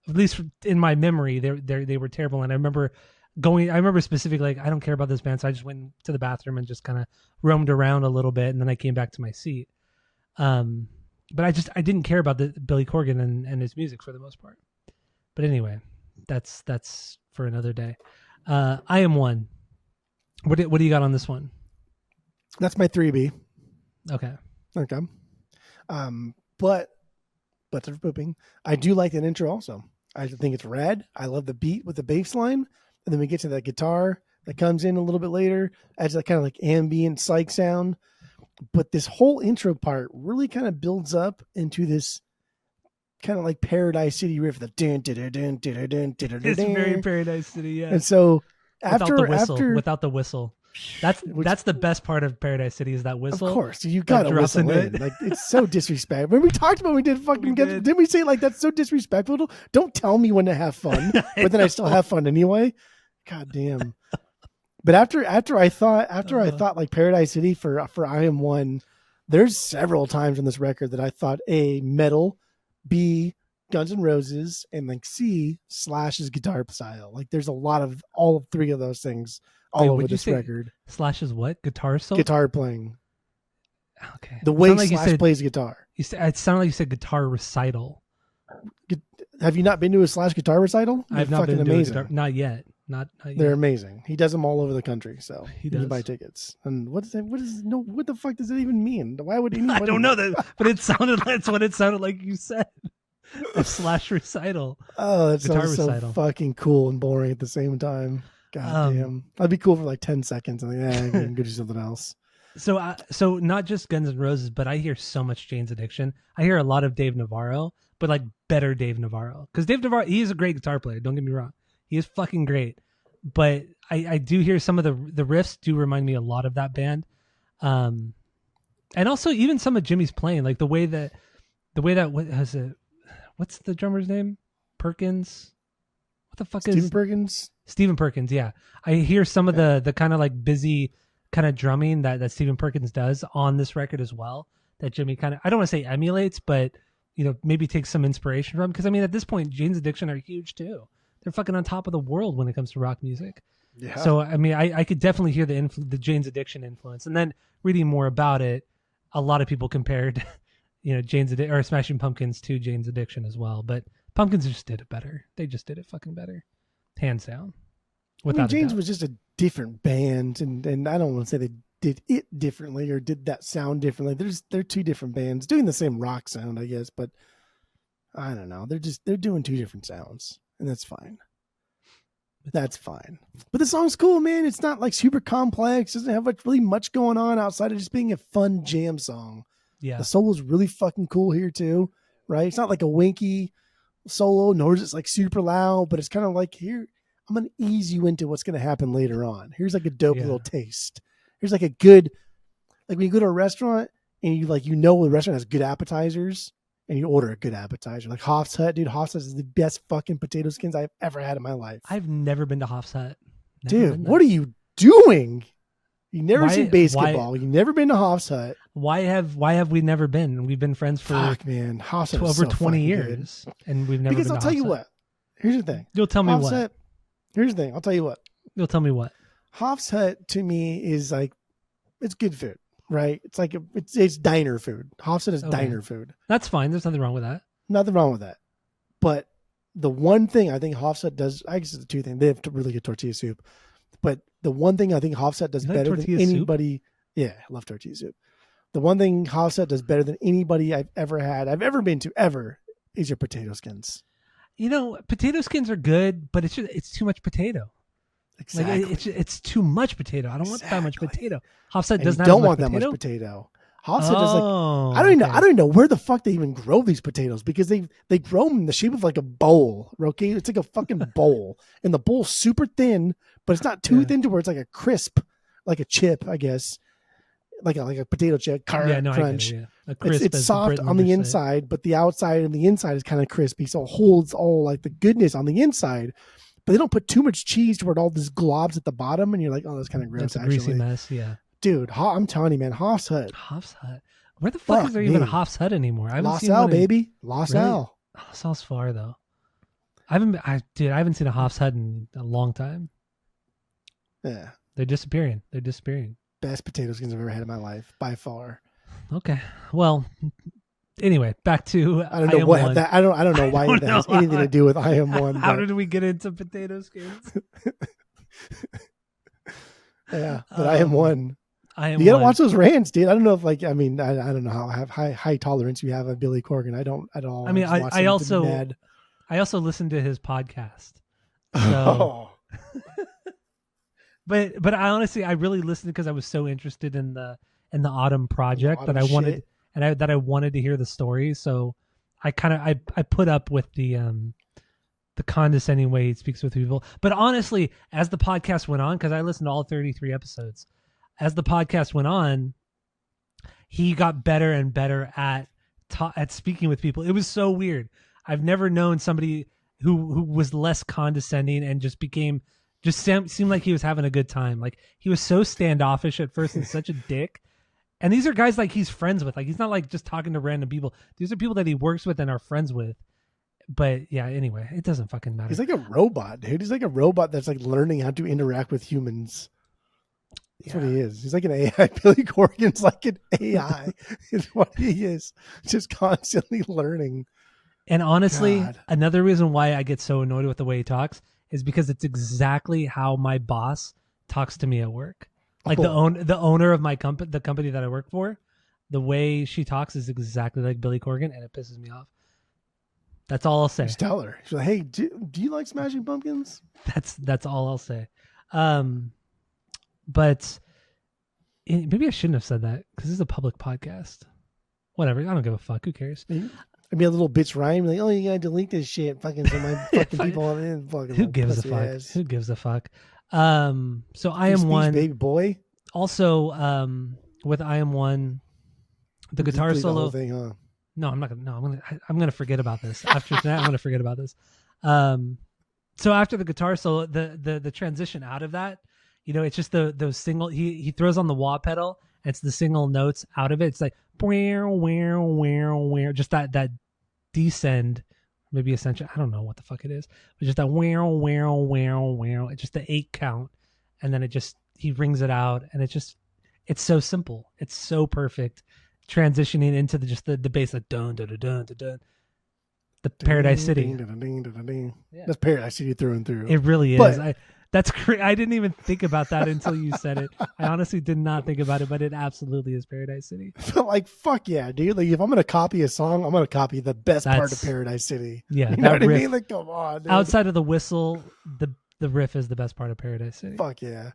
At least in my memory, they were terrible. And I remember specifically, like, I don't care about this band, so I just went to the bathroom and just kind of roamed around a little bit, and then I came back to my seat. But I didn't care about the Billy Corgan and his music for the most part. But anyway, that's for another day. I Am One. What do you got on this one? That's my 3B. Okay. But they're pooping. I do like that intro also. I think it's rad. I love the beat with the bass line. And then we get to that guitar that comes in a little bit later, adds that kind of like ambient psych sound. But this whole intro part really kind of builds up into this kind of like Paradise City riff. The dun, dun, dun, dun, dun, dun, dun, it's very Paradise City, yeah. And so without the whistle. That's the best part of Paradise City is that whistle. Of course, you got to whistle in. Like, it's so disrespectful. When we talked about, didn't we say like that's so disrespectful? Don't tell me when to have fun, but then I still have fun anyway. God damn. But after I thought like Paradise City for I Am One, there's several times on this record that I thought A, metal, B, Guns N' Roses, and like C, Slash's guitar style. Like there's a lot of all three of those things over this record. Slash's what? Guitar solo? Guitar playing. Okay. The way Slash plays guitar. It sounded like you said guitar recital. Have you not been to a Slash guitar recital? I've not been to a guitar. Not yet. Not yet. They're amazing. He does them all over the country, so he does. You buy tickets. And what the fuck does it even mean? Why would anybody? I don't know that, but that's what it sounded like you said. A Slash recital. Oh, that sounds so fucking cool and boring at the same time. God damn. I'd be cool for like 10 seconds and I can go do something else. So not just Guns N' Roses, but I hear so much Jane's Addiction. I hear a lot of Dave Navarro, but like better Dave Navarro. Because Dave Navarro, he is a great guitar player. Don't get me wrong. He is fucking great. But I do hear some of the riffs do remind me a lot of that band. And also even some of Jimmy's playing, like the way that what's the drummer's name? Perkins? What the fuck Stephen Perkins? Stephen Perkins, yeah. I hear some of the kind of like busy kind of drumming that Stephen Perkins does on this record as well. That Jimmy kind of, I don't want to say emulates, but maybe takes some inspiration from. Because I mean, at this point, Jane's Addiction are huge too. They're fucking on top of the world when it comes to rock music. Yeah. So I mean, I could definitely hear the Jane's Addiction influence. And then reading more about it, a lot of people compared, Smashing Pumpkins to Jane's Addiction as well. But Pumpkins just did it better. They just did it fucking better, hands down. Jane's was just a different band, and I don't want to say they did it differently or did that sound differently. They're two different bands doing the same rock sound, I guess, but I don't know. They're doing two different sounds, and that's fine. That's fine. But the song's cool, man. It's not like super complex. It doesn't have really much going on outside of just being a fun jam song. Yeah. The solo's really fucking cool here too, right? It's not like a winky solo, nor is it like super loud, but it's kind of like, here, I'm going to ease you into what's going to happen later on. Here's like a dope little taste. Here's like a good, like when you go to a restaurant and the restaurant has good appetizers and you order a good appetizer. Like Hoff's Hut, dude. Hoff's Hut is the best fucking potato skins I've ever had in my life. I've never been to Hoff's Hut. Dude, what are you doing? You never seen basketball. You've never been to Hoff's Hut. Why have we never been? We've been friends for over 20 years, and we've never. Because I'll tell you what. Here's the thing. You'll tell me what. Here's the thing. I'll tell you what. You'll tell me what. Hoff's Hut to me is like, it's good food, right? It's like it's diner food. Hoff's Hut is diner food. That's fine. There's nothing wrong with that. Nothing wrong with that. But the one thing I think Hofstad does, I guess it's the two things. They have really good tortilla soup. But the one thing I think Hofstad does You like better than tortilla soup? anybody, yeah, I love tortilla soup. The one thing Hofstad does better than anybody I've ever been to ever, is your potato skins. You know, potato skins are good, but it's too much potato. Exactly. Like it's too much potato. I don't want that much potato. Hofstad doesn't don't want that much potato. Hofstad does I don't even know where the fuck they even grow these potatoes, because they grow them in the shape of like a bowl. Okay, it's like a fucking bowl, and the bowl's super thin, but it's not too thin to where it's like a crisp, like a chip, I guess, like a potato chip. Crunch. I get it, yeah. It's soft on the inside, but the outside and the inside is kind of crispy, so it holds all like the goodness on the inside. But they don't put too much cheese to where all this globs at the bottom, and you're like, oh, that's kind of gross. It's a greasy mess, yeah. Dude, I'm telling you, man, Hof's Hut. Where the fuck is there even a Hof's Hut anymore? I haven't seen one baby. Los Al. Los Al's far though. I haven't seen a Hof's Hut in a long time. Yeah. They're disappearing. Best potato skins I've ever had in my life, by far. Okay. Well, anyway, back to I don't know what that. I don't know why that has anything to do with I Am One. How did we get into potato skins? Yeah, but I Am One. You gotta watch those rants, dude. I don't know if I don't know how high tolerance you have of Billy Corgan. I don't at all. I mean, I also listen to his podcast. So. But I honestly, I really listened because I was so interested in the Autumn project that I wanted that I wanted to hear the story. So I put up with the condescending way he speaks with people. But honestly, as the podcast went on, because I listened to all 33 episodes, as the podcast went on, he got better and better at speaking with people. It was so weird. I've never known somebody who was less condescending and seemed like he was having a good time. Like, he was so standoffish at first and such a dick. And these are guys like he's friends with. Like, he's not like just talking to random people. These are people that he works with and are friends with. But yeah, anyway, it doesn't fucking matter. He's like a robot, dude. He's like a robot that's like learning how to interact with humans. That's what he is. He's like an AI. Billy Corgan's like an AI. Is what he is. Just constantly learning. And honestly, another reason why I get so annoyed with the way he talks is because it's exactly how my boss talks to me at work. Like the owner of my the company that I work for, the way she talks is exactly like Billy Corgan, and it pisses me off. That's all I'll say. Just tell her. She's like, hey, do you like Smashing Pumpkins? That's all I'll say. But maybe I shouldn't have said that because this is a public podcast. Whatever. I don't give a fuck. Who cares? I'd be a little bitch rhyme like, oh, you gotta delete this shit. Fucking so my fucking people on in. Fucking who gives a fuck? Ass. Who gives a fuck? So I Am One, baby boy. Also, with I Am One, the guitar solo. The whole thing, huh? No, I'm not gonna. No, I'm gonna forget about this. After tonight, I'm gonna forget about this. So after the guitar solo, the transition out of that, it's just those single. He throws on the wah pedal. And it's the single notes out of it. It's like just that descend, maybe ascension. I don't know what the fuck it is, but just that it's just the 8 count, and then he rings it out, and it's so simple. It's so perfect, transitioning into the bass, like dun dun dun dun dun dun. The Paradise City. That's Paradise City through and through. It really is. That's great. I didn't even think about that until you said it. I honestly did not think about it, but it absolutely is Paradise City. But like, fuck yeah, dude. Like, if I'm going to copy a song, I'm going to copy the best part of Paradise City. Yeah. You know what I mean? Like, come on, dude. Outside of the whistle, the riff is the best part of Paradise City. Fuck yeah.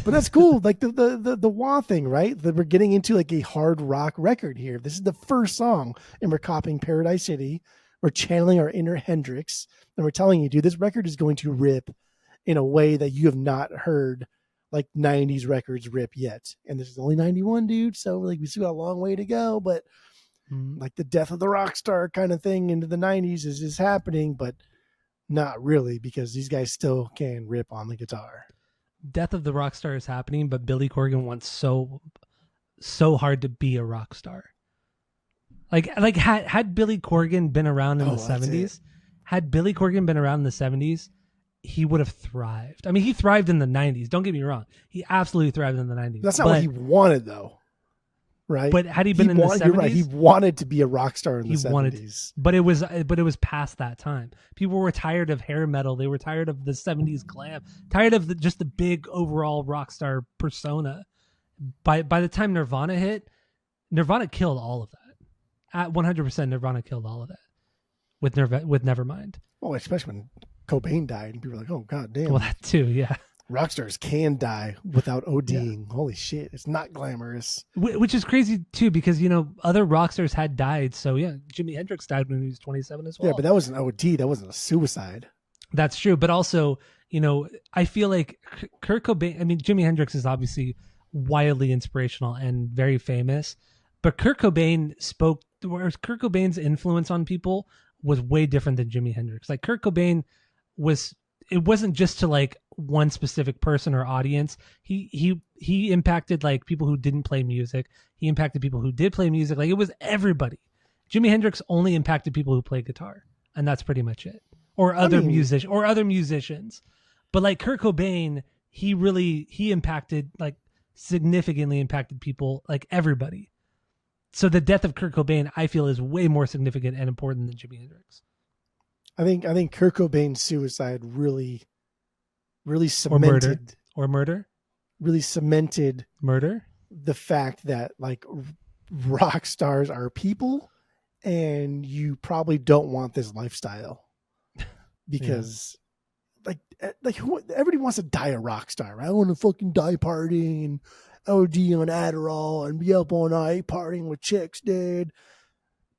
But that's cool. Like the wah thing, right? That we're getting into like a hard rock record here. This is the first song, and we're copying Paradise City. We're channeling our inner Hendrix, and we're telling you, dude, this record is going to rip in a way that you have not heard like 90s records rip yet. And this is only 91, dude. So like we still got a long way to go, but like the death of the rock star kind of thing into the 90s is happening, but not really, because these guys still can rip on the guitar. Death of the rock star is happening, but Billy Corgan wants so hard to be a rock star. Like had Billy Corgan been around in the 70s, had Billy Corgan been around in the 70s, he would have thrived. I mean, he thrived in the 90s. Don't get me wrong. He absolutely thrived in the 90s. That's not what he wanted, though. right? But had he been in the 70s, you're right. He wanted to be a rock star in the 70s. But it was past that time. People were tired of hair metal. They were tired of the 70s glam. Tired of just the big overall rock star persona. By the time Nirvana hit, Nirvana killed all of that. At 100%, Nirvana killed all of that with Nevermind. Oh, especially when Cobain died, and people were like, "Oh God damn!" Well, that too, yeah. Rock stars can die without ODing. Yeah. Holy shit, it's not glamorous. Which is crazy too, because other rock stars had died. So yeah, Jimi Hendrix died when he was 27 as well. Yeah, but that was an OD. That wasn't a suicide. That's true, but also, I feel like Kurt Cobain. I mean, Jimi Hendrix is obviously wildly inspirational and very famous, but Kurt Cobain's influence on people was way different than Jimi Hendrix. Like Kurt Cobain it wasn't just to like one specific person or audience. He impacted like people who didn't play music. He impacted people who did play music. Like it was everybody. Jimi Hendrix only impacted people who play guitar, and that's pretty much it. Or other musicians. But like Kurt Cobain, he impacted, like significantly impacted people, like everybody. So the death of Kurt Cobain, I feel, is way more significant and important than Jimi Hendrix. I think Kurt Cobain's suicide really cemented murder really cemented murder the fact that like rock stars are people, and you probably don't want this lifestyle because like everybody wants to die a rock star, right? I want to fucking die partying and OD on Adderall and be up all night partying with chicks, dude.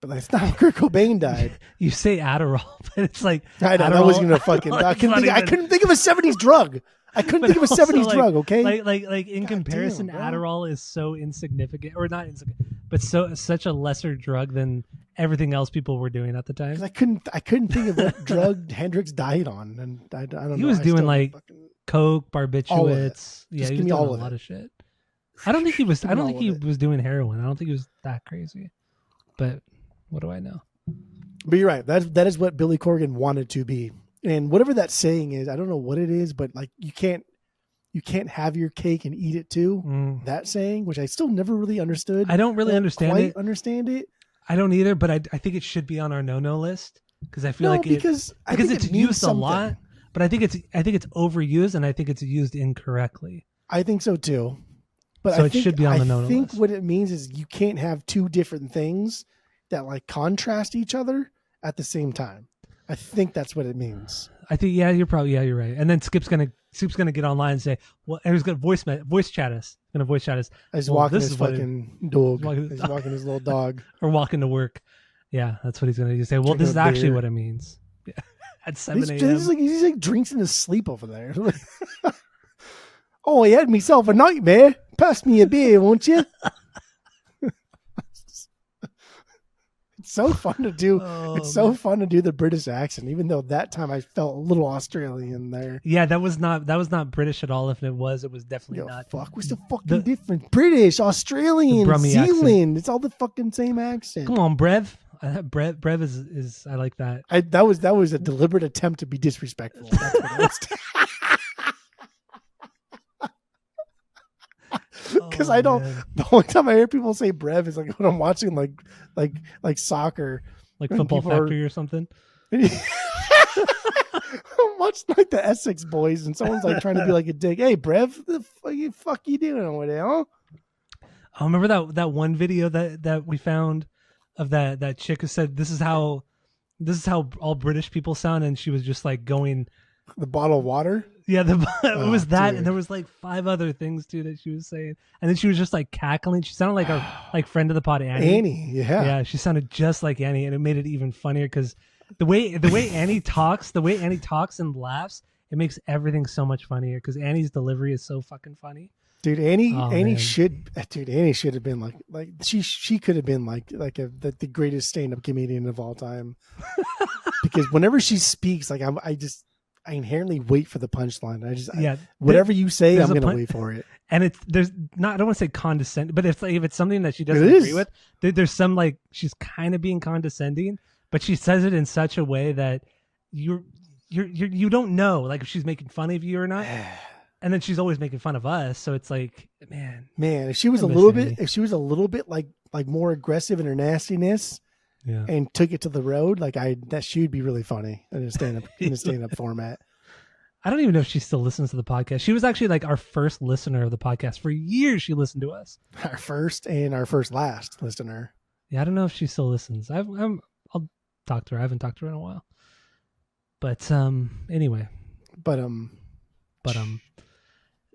But that's not how Kurt Cobain died. You say Adderall, but it's like I know that was gonna fucking. I couldn't think of a 70s drug. I couldn't think of a 70s drug. Okay, like in comparison, Adderall is so insignificant, or not insignificant, but such a lesser drug than everything else people were doing at the time. I couldn't think of what drug Hendrix died on, and I don't know. He was doing like coke, barbiturates. Yeah, he was doing a lot of shit. I don't think he was. I don't think he was doing heroin. I don't think he was that crazy. But what do I know? But you're right. That is what Billy Corgan wanted to be. And whatever that saying is, I don't know what it is, but like you can't have your cake and eat it too. That saying, which I still never really understood. I don't really understand it. I don't either, but I think it should be on our no list because I feel because it's used a lot. But I think it's overused, and I think it's used incorrectly. I think so too. But so it should be on the no-no list. I think what it means is you can't have two different things that like contrast each other at the same time. I think that's what it means. I think you're right. And then Skip's gonna get online and say, well, and he's gonna voice chat us. He's walking his fucking dog. He's walking his little dog. Or walking to work. Yeah, that's what he's gonna do. Say, well, this is actually what it means. Yeah. At 7 a.m. He's like drinks in his sleep over there. Oh, he had myself a nightmare. Pass me a beer, won't you? It's so fun to do. So fun to do the British accent, even though that time I felt a little Australian there. Yeah, that was not British at all. If it was definitely not. Fuck, what's the fucking difference? British, Australian, Zealand. Accent. It's all the fucking same accent. Come on, Brev. Brev is I like that. That was a deliberate attempt to be disrespectful. That's what it was. Because I don't. Man. The only time I hear people say "brev" is like when I'm watching like soccer, like Football Factory or something. I'm watching like the Essex Boys, and someone's like trying to be like a dick. Hey, brev, the fuck you doing over there? Huh? I remember that one video that we found of that chick who said this is how all British people sound, and she was just like going the bottle of water. Yeah, it was that, dude. And there was like 5 other things too that she was saying, and then she was just like cackling. She sounded like a friend of the pod, Annie. Annie, yeah, she sounded just like Annie, and it made it even funnier because the way Annie talks, and laughs, it makes everything so much funnier because Annie's delivery is so fucking funny. Dude, Annie should have been like she could have been like the greatest stand-up comedian of all time. Because whenever she speaks, like I inherently wait for the punchline. Whatever you say, I'm going to wait for it. And I don't want to say condescending, but if it's something that she doesn't agree with, there's some like she's kind of being condescending, but she says it in such a way that you don't know like if she's making fun of you or not. and then she's always making fun of us. So it's like, man, if she was I a miss little Amy. bit like more aggressive in her nastiness Yeah. and took it to the road, like that she would be really funny in a stand up format. I don't even know if she still listens to the podcast. She was actually like our first listener of the podcast. For years, she listened to us. Our first and our first last listener. Yeah, I don't know if she still listens. I'll talk to her. I haven't talked to her in a while. But anyway. But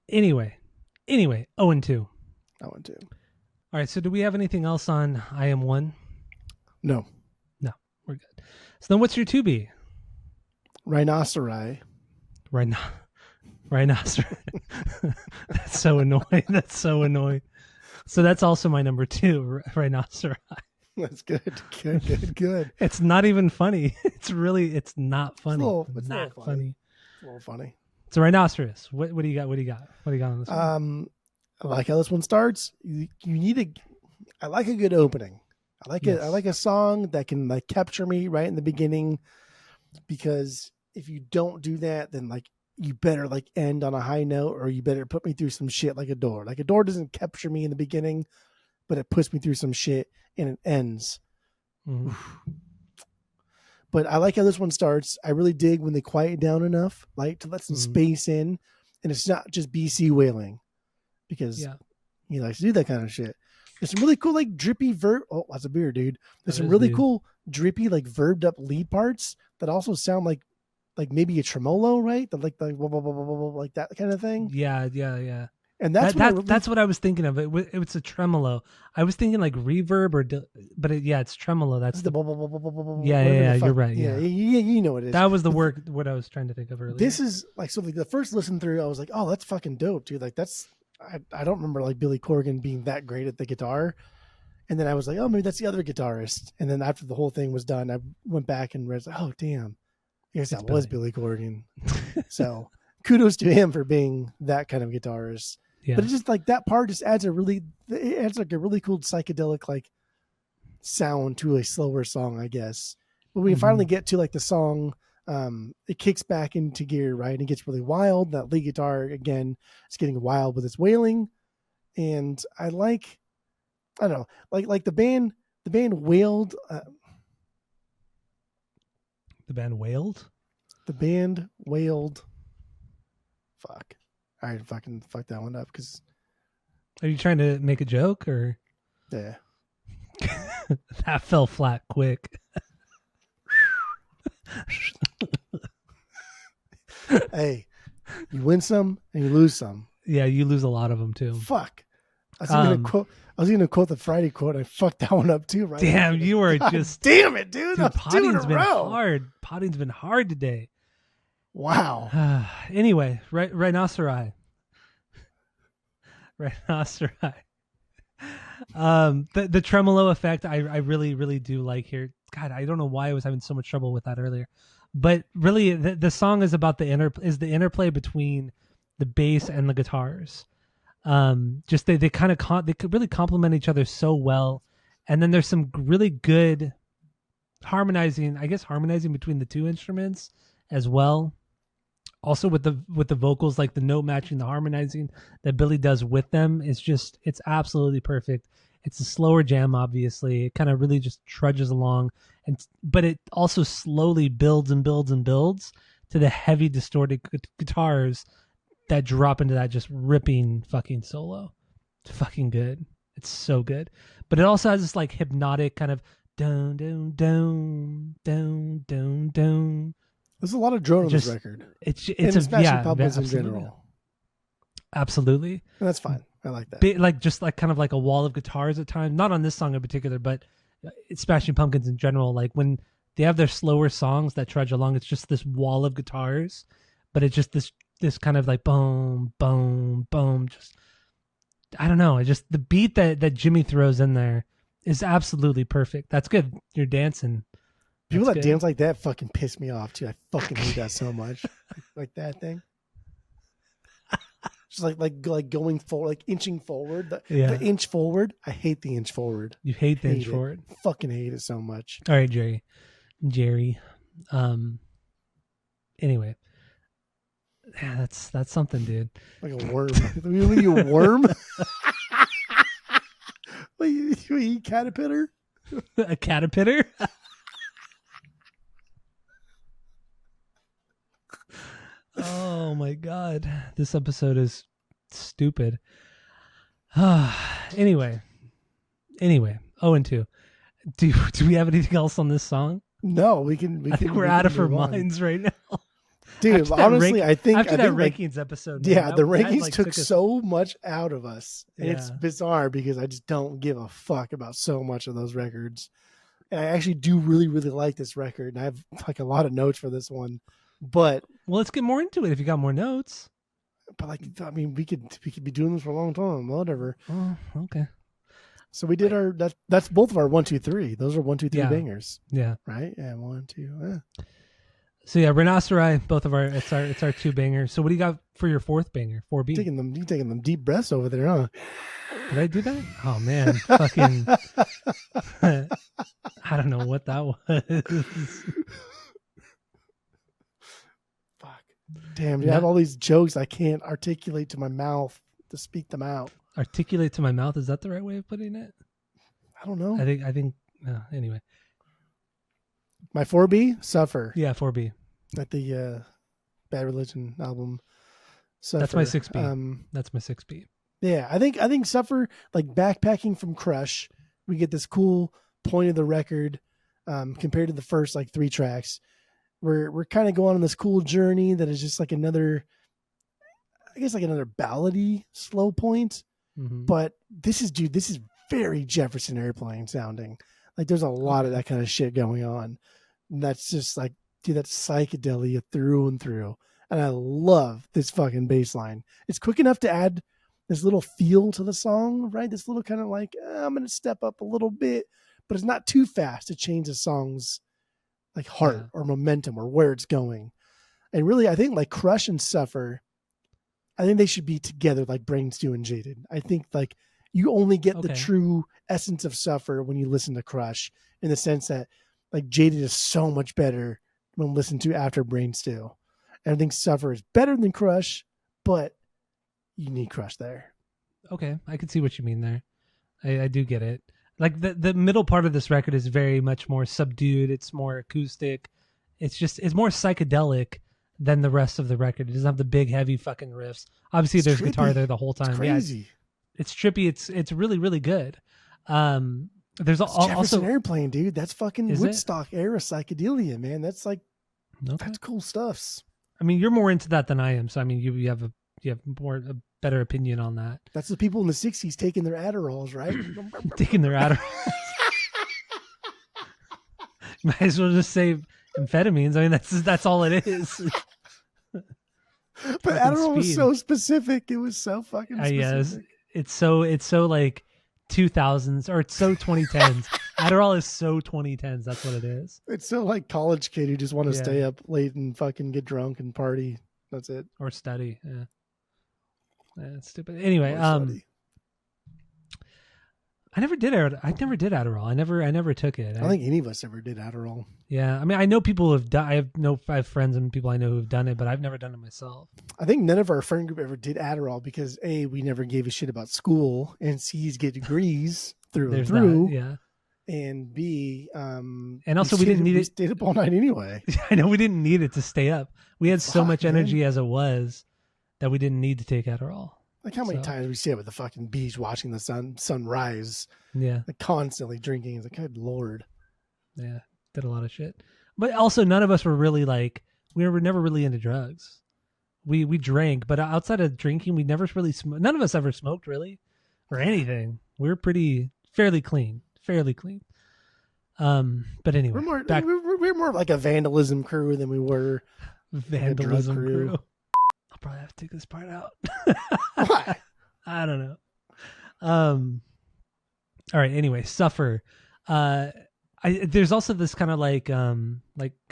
anyway. 0-2. I want to. All right. So do we have anything else on I Am One? No. No, we're good. So then, what's your 2B? Rhinoceri. Rhinoceros. That's so annoying. So that's also my number 2, rhinoceri. That's good. Good. It's not even funny. It's not funny. It's not funny. It's a little funny. It's a rhinoceros. What do you got? What do you got on this one? I like how this one starts. I like a good opening. I like a song that can like capture me right in the beginning, because if you don't do that, then like you better like end on a high note, or you better put me through some shit like a door. Like a door doesn't capture me in the beginning, but it puts me through some shit and it ends. Mm-hmm. But I like how this one starts. I really dig when they quiet down enough, like to let some space in, and it's not just BC wailing, because he likes to do that kind of shit. There's some really cool like drippy Oh, that's a beer, dude. There's some really cool drippy like verbed up lead parts that also sound like maybe a tremolo, right? Like blah, blah, blah, blah, blah, blah, like that kind of thing. Yeah. And that's what I was thinking of. It's a tremolo. I was thinking like reverb but it's tremolo. That's the blah, blah, blah, blah, blah, blah, yeah. You're right. Yeah, you know what it is. That was the what I was trying to think of earlier. This is like, so like the first listen through, I was like, oh, that's fucking dope, dude. Like I don't remember like Billy Corgan being that great at the guitar. And then I was like, oh, maybe that's the other guitarist. And then after the whole thing was done, I went back and read, oh, damn. Yes, that was Billy Corgan. So kudos to him for being that kind of guitarist. Yeah. But it's just like that part just adds like a really cool psychedelic like sound to a slower song, I guess. But we finally get to like the song, it kicks back into gear, right? And it gets really wild. That lead guitar again is getting wild with its wailing. And I don't know, like the band wailed. The band wailed? The band wailed. Fuck. All right, fucking fuck that one up. Because are you trying to make a joke or? Yeah. That fell flat quick. Hey, you win some and you lose some. Yeah, you lose a lot of them too. Fuck. I was gonna quote the Friday quote. I fucked that one up too, right? Damn, you were just damn it, dude. Potting's been hard. Potting's been hard today. Wow. Anyway, rhinoceri. Rhinoceri. The tremolo effect I really, really do like here. God, I don't know why I was having so much trouble with that earlier. But really the song is about the interplay between the bass and the guitars. Just they kind of they could really complement each other so well, and then there's some really good harmonizing between the two instruments as well. Also with the vocals, like the note matching, the harmonizing that Billy does with them is it's absolutely perfect. It's a slower jam, obviously. It kind of really just trudges along, but it also slowly builds and builds and builds to the heavy distorted guitars that drop into that just ripping fucking solo. It's fucking good. It's so good. But it also has this like hypnotic kind of dun dun dun dun dun dun. There's a lot of drone on this record. It's Smashing Pumpkins in general. Absolutely. And that's fine. I like that. Like just like kind of like a wall of guitars at times. Not on this song in particular, but it's Smashing Pumpkins in general. Like when they have their slower songs that trudge along, it's just this wall of guitars, but it's just this kind of like boom, boom, boom. Just I don't know. It just the beat that Jimmy throws in there is absolutely perfect. That's good. You're dancing. People that dance like that fucking piss me off too. I fucking hate that so much. Like that thing. Just like going forward, like inching forward. The inch forward. I hate the inch forward. You hate the inch forward. Fucking hate it so much. All right, Jerry. Anyway. Yeah, that's something, dude. Like a worm. You a worm? You eat caterpillar? A caterpillar? Oh my god. This episode is stupid. anyway. Anyway, 0-2. Do we have anything else on this song? No, we can. I think we're out of our minds right now. Dude, honestly, I think after that like, rankings episode, yeah, man, the rankings like, took so much out of us, and Yeah. it's bizarre because I just don't give a fuck about so much of those records. And I actually do really, really like this record, and I have like a lot of notes for this one. But well, let's get more into it if you got more notes. But like, I mean, we could be doing this for a long time, whatever. Oh, okay. So we did our that's both of our 1, 2, 3. Those are 1, 2, 3 bangers. Yeah. Right? Yeah, 1, 2. Yeah. So yeah, Rhinoceri, both of it's our 2 bangers. So what do you got for your 4th banger? 4B. You taking them deep breaths over there, huh? Did I do that? Oh man, fucking I don't know what that was. Fuck. Damn, dude, I have all these jokes I can't articulate to my mouth to speak them out. Articulate to my mouth, is that the right way of putting it? I don't know. I think anyway. My 4B, Suffer. Yeah, 4B. At the Bad Religion album. Suffer. That's my 6B. That's my 6B. Yeah, I think Suffer, like backpacking from Crush, we get this cool point of the record compared to the first like 3 tracks. We're kind of going on this cool journey that is just like another ballady slow point. Mm-hmm. But this is very Jefferson Airplane sounding. Like there's a lot of that kind of shit going on. And that's just like, dude, that's psychedelia through and through. And I love this fucking bass line. It's quick enough to add this little feel to the song, right? This little kind of like, I'm going to step up a little bit, but it's not too fast to change the song's like heart or momentum or where it's going. And really, I think like Crush and Suffer, I think they should be together like Brain Stew and Jaded. I think like you only get the true essence of Suffer when you listen to Crush, in the sense that like Jaded is so much better when listened to after Brain Stew. And I think Suffer is better than Crush, but you need Crush there. Okay, I can see what you mean there. I do get it. Like the middle part of this record is very much more subdued. It's more acoustic. It's more psychedelic than the rest of the record. It doesn't have the big heavy fucking riffs. Obviously, there's guitar there the whole time. It's crazy. Yeah, it's trippy. It's really, really good. There's also Jefferson Airplane, dude. That's fucking Woodstock era psychedelia, man. That's like that's cool stuffs. I mean, you're more into that than I am. So I mean, you have a better opinion on that. That's the people in the 60s taking their Adderalls, right? Taking their Adderalls. Might as well just say amphetamines. I mean, that's all it is. But Adderall was so specific. It was so fucking specific. Yeah, it's so like 2000s, or it's so 2010s. Adderall is so 2010s. That's what it is. It's so like college kid who just want to stay up late and fucking get drunk and party. That's it. Or study. Yeah. It's stupid. Anyway, I never did Adderall. I never took it. I don't think any of us ever did Adderall. Yeah, I mean, I know people who have done. I have friends and people I know who have done it, but I've never done it myself. I think none of our friend group ever did Adderall because A, we never gave a shit about school, and C's get degrees through and through. Yeah. And B, and also we didn't need it. We stayed up all night anyway. I know we didn't need it to stay up. We had so much energy as it was that we didn't need to take Adderall. Like how many times we stay up at the fucking beach watching the sunrise? Yeah, like constantly drinking. It's like, good Lord. Yeah, did a lot of shit. But also, none of us were really like, we were never really into drugs. We drank, but outside of drinking, we never really smoked. None of us ever smoked really, or anything. We were fairly clean. But anyway, we're more like a vandalism crew than we were vandalism crew. I'll probably have to take this part out. Why? I don't know. All right. Anyway, Suffer. There's also this kind of like kind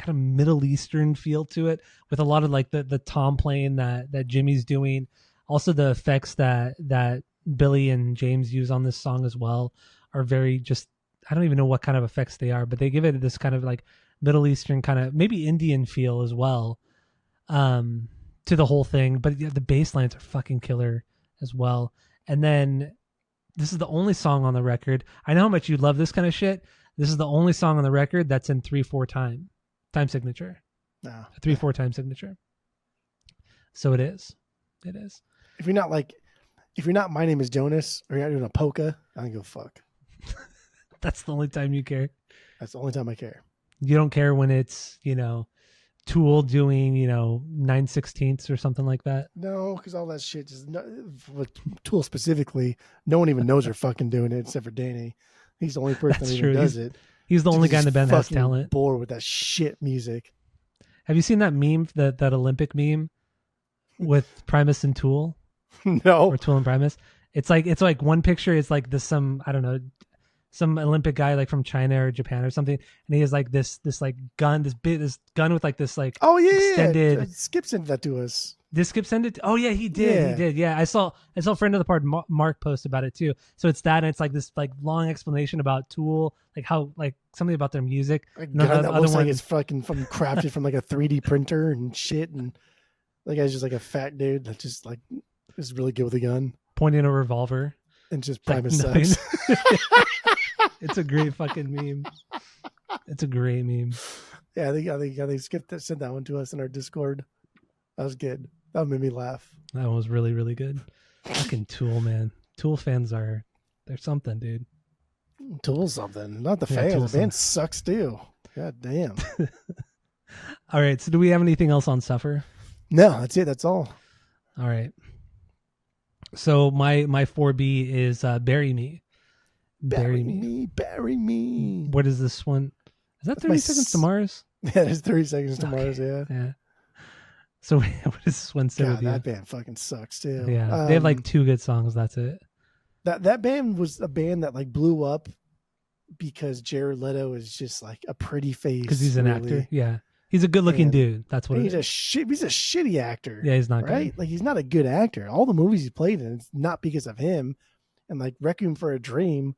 of Middle Eastern feel to it, with a lot of like the tom playing that Jimmy's doing. Also, the effects that Billy and James use on this song as well are very just, I don't even know what kind of effects they are, but they give it this kind of like Middle Eastern kind of maybe Indian feel as well. to the whole thing, but yeah, the bass lines are fucking killer as well. And then this is the only song on the record. I know how much you love this kind of shit. This is the only song on the record that's in 3/4 time signature. No. A 3/4 time signature. So it is. It is. If you're not My Name Is Jonas or you're not doing a polka, I don't give a fuck. That's the only time you care. That's the only time I care. You don't care when it's, Tool doing, 9/16 or something like that. No, because all that shit just with Tool specifically, no one even knows they're fucking doing it except for Danny. He's the only person that even does it. He's the only guy in the band that has talent. Bored with that shit music. Have you seen that meme, that Olympic meme with Primus and Tool? No. Or Tool and Primus? It's like one picture is like this I don't know, some Olympic guy like from China or Japan or something, and he has like this like gun, this gun with like this like extended. Yeah. Skip sent that to us. Did Skip send it? Oh yeah, he did. Yeah. He did. Yeah, I saw a friend of the part Mark post about it too. So it's that, and it's like this like long explanation about Tool, like how like something about their music. That looks like it's fucking crafted from like a 3D printer and shit, and the guy's just like a fat dude that just like is really good with a gun, pointing a revolver, and just Primus sucks. It's a great fucking meme. It's a great meme. Yeah, they skipped that, sent that one to us in our Discord. That was good. That made me laugh. That one was really, really good. Fucking Tool, man. Tool fans they're something, dude. Tool's something. Not the fans. The band sucks too. God damn. All right. So do we have anything else on Suffer? No, that's it. That's all. All right. So my 4B is Bury Me. Bury me. What is this one? Is that 30 Seconds to Mars? Yeah, it's 30 Seconds to Mars, yeah. So what does this one say with you? That band fucking sucks too. Yeah, they have like 2 good songs. That's it. That band was a band that like blew up because Jared Leto is just like a pretty face. Because he's an actor. Yeah, he's a good-looking dude. That's what he's a shitty actor. Yeah, he's not right. Good. Like he's not a good actor. All the movies he played in, it's not because of him. And like Requiem for a Dream.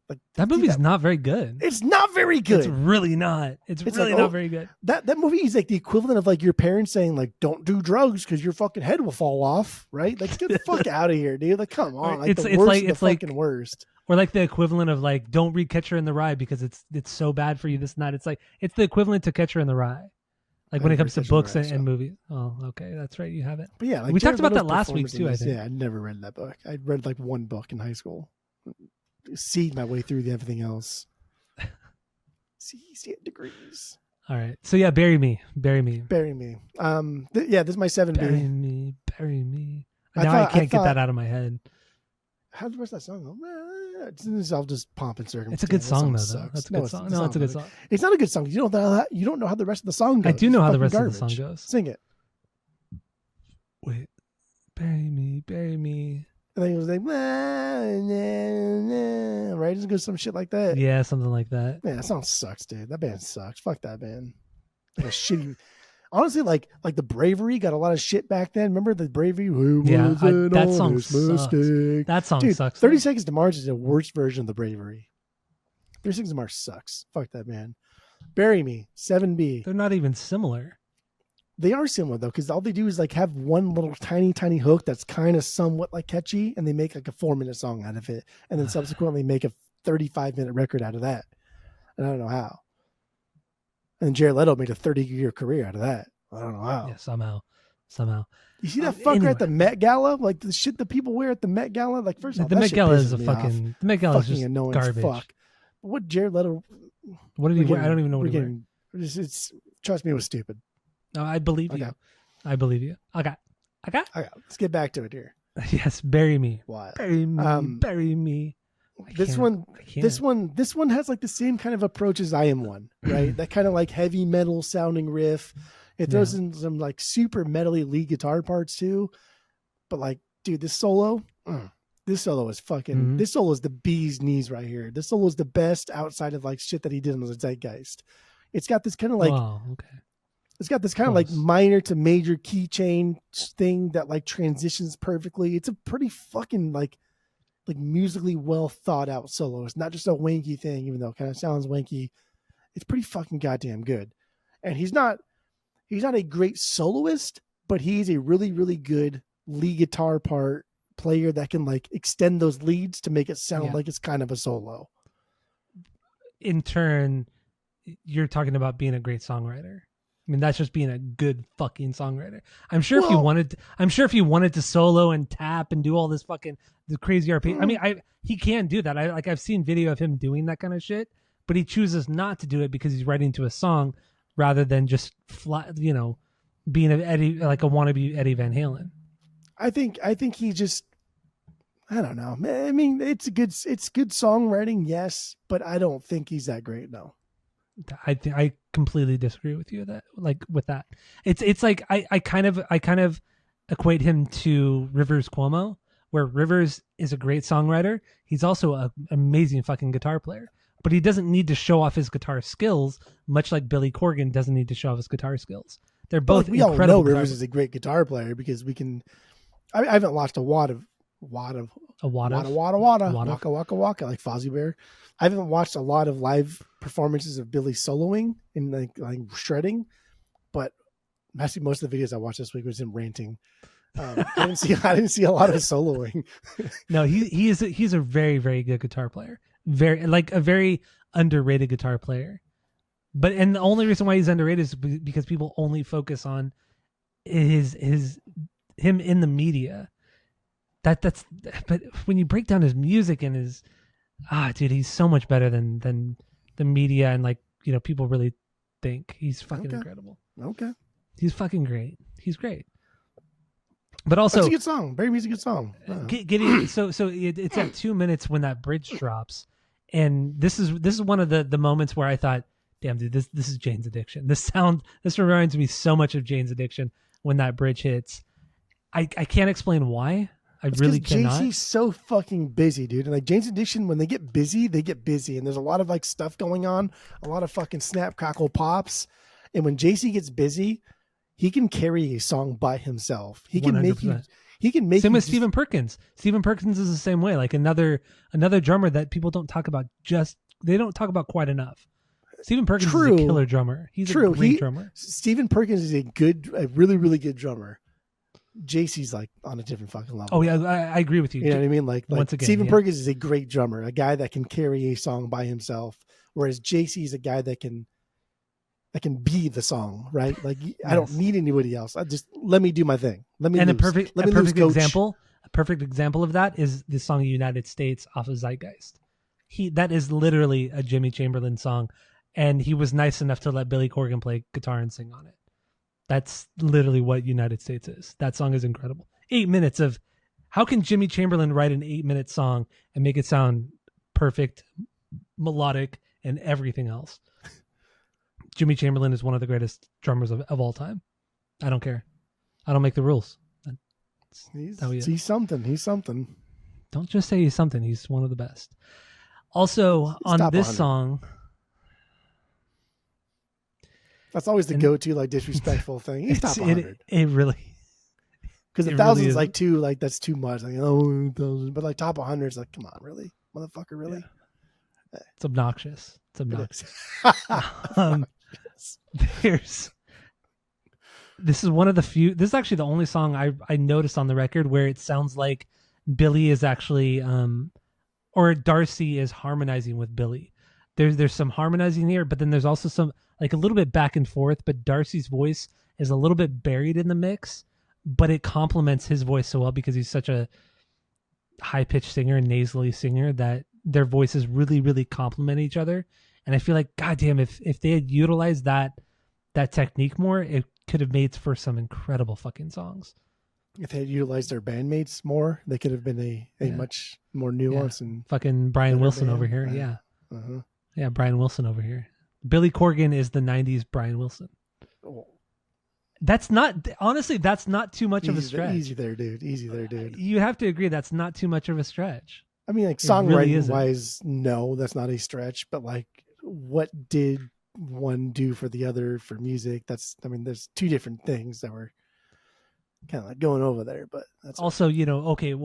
Like that movie's not very good. It's not very good. It's really not. It's really not very good. That movie is like the equivalent of like your parents saying like, "Don't do drugs because your fucking head will fall off." Right? Like get the fuck out of here, dude. Like come on. Like, it's fucking worst. Or like the equivalent of like, "Don't read Catcher in the Rye because it's so bad for you." This and that. It's like it's the equivalent to Catcher in the Rye. Like when it comes to books and movies. Oh, okay, that's right. You have it. But yeah, like we talked about that last week too. I think. Yeah, I never read that book. I read like one book in high school. See my way through everything else. See degrees. All right. So yeah, Bury Me. Yeah, this is my 7B. Bury Me. Now I can't get that out of my head. How the rest of that song go? I'll just pomp and circumstance. It's a good song though. That's a good song. No, it's a good song. It's not a good song. You don't know how the rest of the song goes. I do know how the rest of the song goes. Sing it. Wait. Bury me, bury me. And then he was like, right? It goes some shit like that. Yeah, something like that. Man, that song sucks, dude. That band sucks. Fuck that band. Like a shitty. Honestly, like the Bravery got a lot of shit back then. Remember the Bravery? That song sucks. That song sucks. 30 Seconds to Mars is the worst version of the Bravery. 30 Seconds to Mars sucks. Fuck that band. Bury Me, 7B. They're not even similar. They are similar though, because all they do is like have one little tiny hook that's kind of somewhat like catchy, and they make like a 4-minute song out of it, and then subsequently make a 35-minute record out of that. And I don't know how. And Jared Leto made a 30-year career out of that. I don't know how. Yeah, somehow. You see that fucker at the Met Gala? Like the shit that people wear at the Met Gala? Like first off, the Met Gala is the Met Gala is just annoying garbage. Fuck. What Jared Leto? What did he wear? I don't even know what he wear. Trust me, it was stupid. No, I believe you. I believe you. Okay. Let's get back to it here. Yes, Bury Me. What? Bury Me. Bury Me. This one has like the same kind of approach as I Am One, right? That kind of like heavy metal sounding riff. It throws in some like super metally lead guitar parts too. But like, dude, this solo is fucking, this solo is the bee's knees right here. This solo is the best outside of like shit that he did in the Zeitgeist. It's got this kind of like, it's got this kind of like minor to major keychain thing that like transitions perfectly. It's a pretty fucking like musically well thought out solo. It's not just a wanky thing, even though it kind of sounds wanky. It's pretty fucking goddamn good. And he's not a great soloist, but he's a really, really good lead guitar part player that can like extend those leads to make it sound like it's kind of a solo. In turn, you're talking about being a great songwriter. I mean, that's just being a good fucking songwriter. I'm sure if you wanted to solo and tap and do all this fucking the crazy RP. I mean, he can do that. I've seen video of him doing that kind of shit, but he chooses not to do it because he's writing to a song rather than just being a wannabe Eddie Van Halen. I think he just, I don't know. I mean, it's good songwriting, yes, but I don't think he's that great. No. I completely disagree with you with that. It's like I kind of equate him to Rivers Cuomo, where Rivers is a great songwriter. He's also an amazing fucking guitar player, but he doesn't need to show off his guitar skills, much like Billy Corgan doesn't need to show off his guitar skills. They're both we all know Rivers is a great guitar player because we can. I haven't watched Waka Waka like Fozzie Bear. I haven't watched a lot of live performances of Billy soloing and like shredding, but actually most of the videos I watched this week was him ranting. I didn't see a lot of soloing. No, he's a very, very good guitar player. A very underrated guitar player. And the only reason why he's underrated is because people only focus on him in the media. But when you break down his music and his dude, he's so much better than the media and people really think. He's fucking incredible. Okay. He's fucking great. He's great. But also, it's a good song. Very music, good song. It's at 2 minutes when that bridge drops, and this is one of the moments where I thought, damn, dude, this is Jane's Addiction. This reminds me so much of Jane's Addiction when that bridge hits. I can't explain why. It's really cannot. JC's so fucking busy, dude. And like Jane's Addiction, when they get busy, and there's a lot of like stuff going on, a lot of fucking snap, crackle, pops. And when JC gets busy, he can carry a song by himself. He can 100%. Make you. He can make. Same with Stephen Perkins. Stephen Perkins is the same way. Like another drummer that people don't talk about. They don't talk about quite enough. Stephen Perkins is a killer drummer. He's a great drummer. Stephen Perkins is a really, really good drummer. JC's like on a different fucking level. Oh yeah, I agree with you. You know what I mean? Like once again, Stephen Perkins is a great drummer, a guy that can carry a song by himself, whereas JC is a guy that can be the song, right? Like yes. I don't need anybody else. I just let me do my thing. Let me. And lose. a perfect example of that is the song "United States" off of Zeitgeist. That is literally a Jimmy Chamberlin song, and he was nice enough to let Billy Corgan play guitar and sing on it. That's literally what United States is. That song is incredible. 8 minutes of how can Jimmy Chamberlin write an 8-minute song and make it sound perfect, melodic, and everything else? Jimmy Chamberlin is one of the greatest drummers of all time. I don't care. I don't make the rules. He's something. He's something. Don't just say he's something. He's one of the best. Also, on this 100. song... That's always the go-to, like, disrespectful thing. He's top 100. It really... Because 1,000 is like too, like, that's too much. Like, 1,000. But, like, top 100 is like, come on, really? Motherfucker, really? Yeah. It's obnoxious. This is one of the few... This is actually the only song I noticed on the record where it sounds like Billy is actually... or Darcy is harmonizing with Billy. There's some harmonizing here, but then there's also some... like a little bit back and forth, but Darcy's voice is a little bit buried in the mix, but it complements his voice so well because he's such a high-pitched singer and nasally singer that their voices really, really complement each other. And I feel like, goddamn, if they had utilized that technique more, it could have made for some incredible fucking songs. If they had utilized their bandmates more, they could have been a much more nuanced and fucking Brian Wilson over here. Yeah. Uh-huh. Yeah, Brian Wilson over here. Billy Corgan is the 90s Brian Wilson. That's not too much of a stretch. Easy there, dude. You have to agree that's not too much of a stretch. I mean, like songwriting wise, no, that's not a stretch. But like, what did one do for the other for music? There's two different things that were kind of like going over there. But that's also,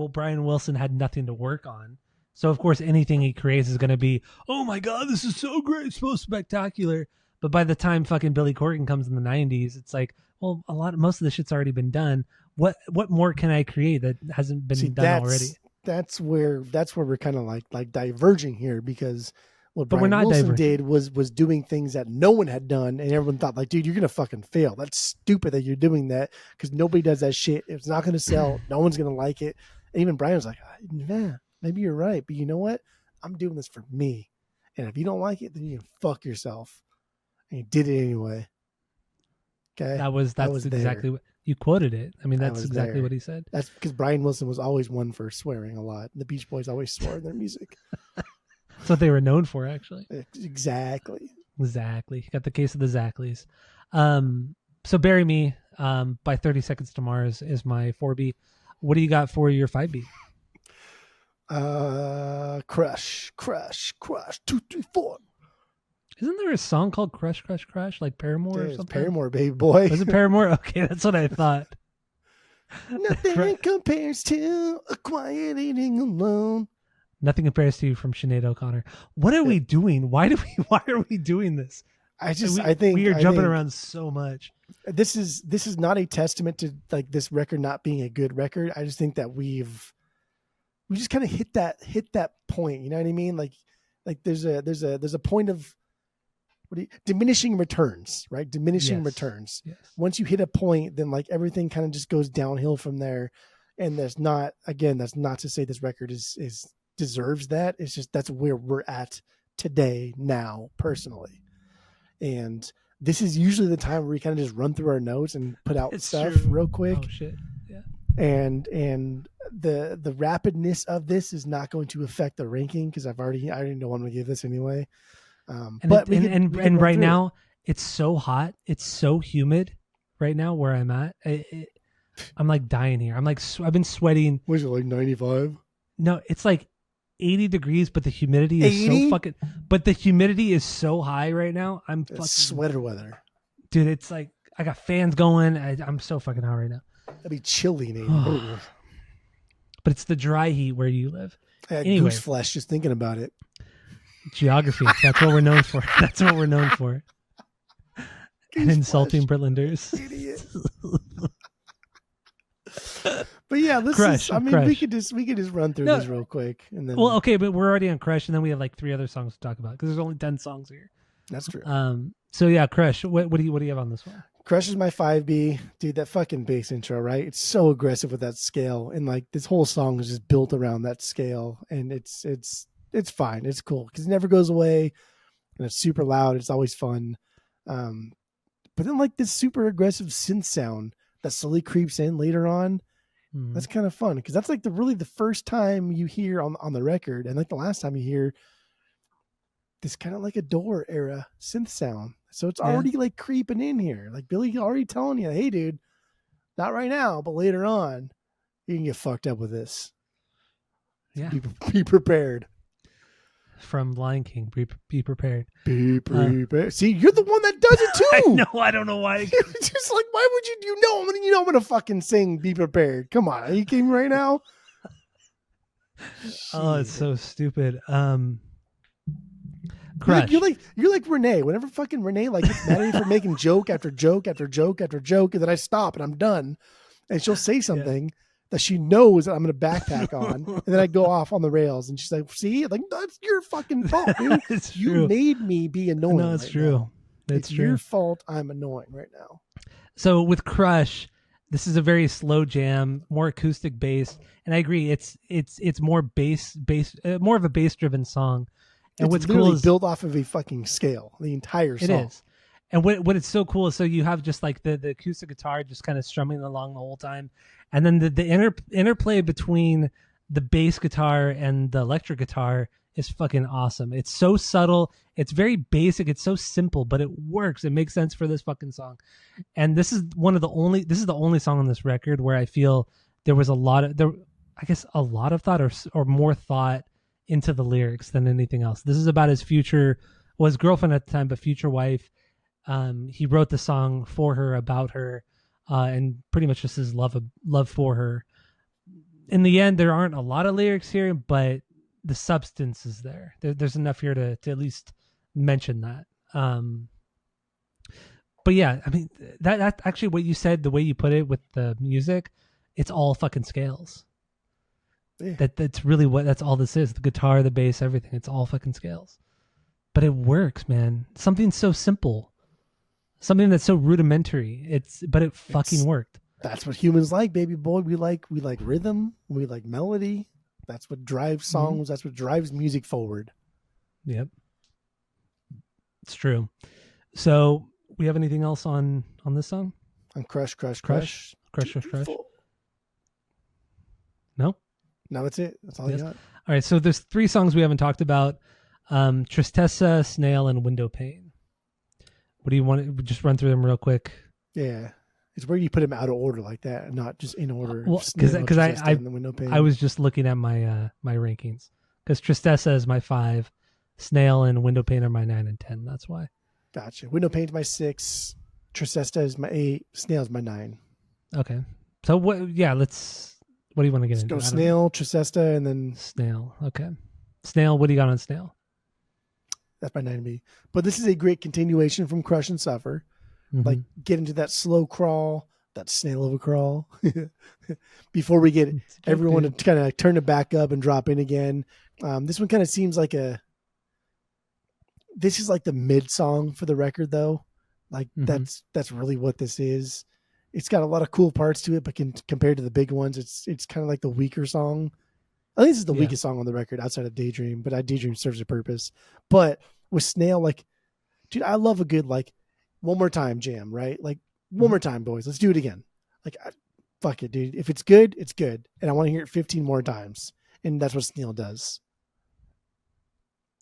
Brian Wilson had nothing to work on. So, of course, anything he creates is going to be, oh, my God, this is so great, so spectacular. But by the time fucking Billy Corgan comes in the '90s, it's like, well, most of the shit's already been done. What more can I create that hasn't been done already? That's where we're kind of like diverging here, because what But we're Brian not Wilson diverging. did was doing things that no one had done, and everyone thought like, dude, you're gonna fucking fail. That's stupid that you're doing that, because nobody does that shit. It's not gonna sell. No one's gonna like it. And even Brian was like, yeah, maybe you're right, but you know what? I'm doing this for me, and if you don't like it, then you can fuck yourself. And he did it anyway. Okay, That's exactly what you quoted it. I mean, that's exactly there. what he said. That's because Brian Wilson was always one for swearing a lot. The Beach Boys always swore in their music. That's what they were known for, actually. Exactly. Got the case of the Zackleys. So Bury Me by 30 Seconds to Mars is my 4B. What do you got for your 5B? Crush, 2, 3, 4. Isn't there a song called Crush, Crush, Crush, like Paramore or something? Paramore, baby boy. Was it Paramore? Okay, that's what I thought. Nothing compares to a quiet eating alone. Nothing compares to you from Sinead O'Connor. What are we doing? Why are we doing this? I think we are jumping around so much. This is not a testament to like this record not being a good record. I just think that we just kind of hit that point. You know what I mean? Like there's a point of diminishing returns, right? Diminishing returns. Yes. Once you hit a point, then like everything kind of just goes downhill from there. And that's not to say this record is deserves that. It's just that's where we're at today now, personally. And this is usually the time where we kind of just run through our notes and put out stuff real quick. Oh shit. Yeah. And the rapidness of this is not going to affect the ranking, because I already know what I'm gonna give this anyway. But right now it's so hot, it's so humid right now where I'm at. I'm like dying here. I'm like I've been sweating. Was it like 95? No, it's like 80 degrees, but the humidity is 80? so fucking. But the humidity is so high right now. I'm fucking sweater weather, dude. It's like I got fans going. I'm so fucking hot right now. That'd be chilly, but it's the dry heat where you live. I had goose flesh just thinking about it. Geography. That's what we're known for. That's what we're known for. And insulting Britlanders. Idiot. But yeah, Crush. we could just run through this real quick, and then. Well, okay, but we're already on Crush, and then we have like 3 other songs to talk about because there's only 10 songs here. That's true. So yeah, Crush. What do you have on this one? Crush is my 5B, dude. That fucking bass intro, right? It's so aggressive with that scale, and like this whole song is just built around that scale, and it's fine. It's cool because it never goes away, and it's super loud. It's always fun. But then like this super aggressive synth sound that slowly creeps in later on. That's kind of fun because that's like the first time you hear on the record, and like the last time you hear this kind of like a Door era synth sound. So it's already like creeping in here. Like Billy already telling you, hey dude, not right now, but later on, you can get fucked up with this. Yeah. Be prepared. From Lion King, be prepared. Be prepared. See, you're the one that does it too. No, I don't know why. Just like, why would you know I'm gonna fucking sing Be Prepared. Come on, are you kidding me right now? Oh, it's so stupid. Crush. You're like Renee. Whenever fucking Renee like gets mad at me for making joke after joke after joke after joke, and then I stop and I'm done, and she'll say something that she knows that I'm going to backpack on, and then I go off on the rails, and she's like, "See, like that's your fucking fault, dude. You made me be annoying." No, it's true. Now. It's true. Your fault. I'm annoying right now. So with Crush, this is a very slow jam, more acoustic based, and I agree. It's more more of a bass driven song. And it's what's literally cool is built off of a fucking scale. The entire song. It is. And what it's so cool is so you have just like the acoustic guitar just kind of strumming along the whole time, and then the interplay between the bass guitar and the electric guitar is fucking awesome. It's so subtle. It's very basic. It's so simple, but it works. It makes sense for this fucking song. And this is the only song on this record where I feel there was a lot of thought or more thought into the lyrics than anything else. This is about his girlfriend at the time, but future wife. He wrote the song for her, about her, and pretty much just his love for her. In the end, there aren't a lot of lyrics here, but the substance is there. There's enough here to at least mention that. But yeah, I mean that actually what you said, the way you put it with the music, it's all fucking scales. Yeah. That's really what that's all this is. The guitar, the bass, everything. It's all fucking scales. But it works, man. Something so simple. Something that's so rudimentary. But it fucking worked. That's what humans like, baby boy. We like rhythm, we like melody. That's what drives songs, that's what drives music forward. Yep. It's true. So, we have anything else on this song? On Crush. No? No, that's it. That's all you got. All right, so there's 3 songs we haven't talked about. Tristessa, Snail, and Window Pane. What do you want to just run through them real quick? Yeah. It's where you put them out of order like that, not just in order. Well, because I was just looking at my my rankings. Because Tristessa is my 5, Snail and Window Pane are my 9 and 10. That's why. Gotcha. Window Pane's my 6, Tristessa is my 8, Snail's my 9. Okay. So what? Yeah, let's. What do you want to get into? Go Snail, Tristessa, and then Snail. Okay. Snail. What do you got on Snail? That's my 9B. But this is a great continuation from Crush and Suffer. Mm-hmm. Like get into that slow crawl, that snail of a crawl, before we get everyone to kind of turn it back up and drop in again. This one kind of seems like this is like the mid song for the record though. Like that's really what this is. It's got a lot of cool parts to it, but compared to the big ones, it's kind of like the weaker song. I think this is the weakest song on the record outside of Daydream, but Daydream serves a purpose. But with Snail, like, dude, I love a good, like, one more time jam, right? Like, one more time, boys. Let's do it again. Like, fuck it, dude. If it's good, it's good. And I want to hear it 15 more times. And that's what Snail does.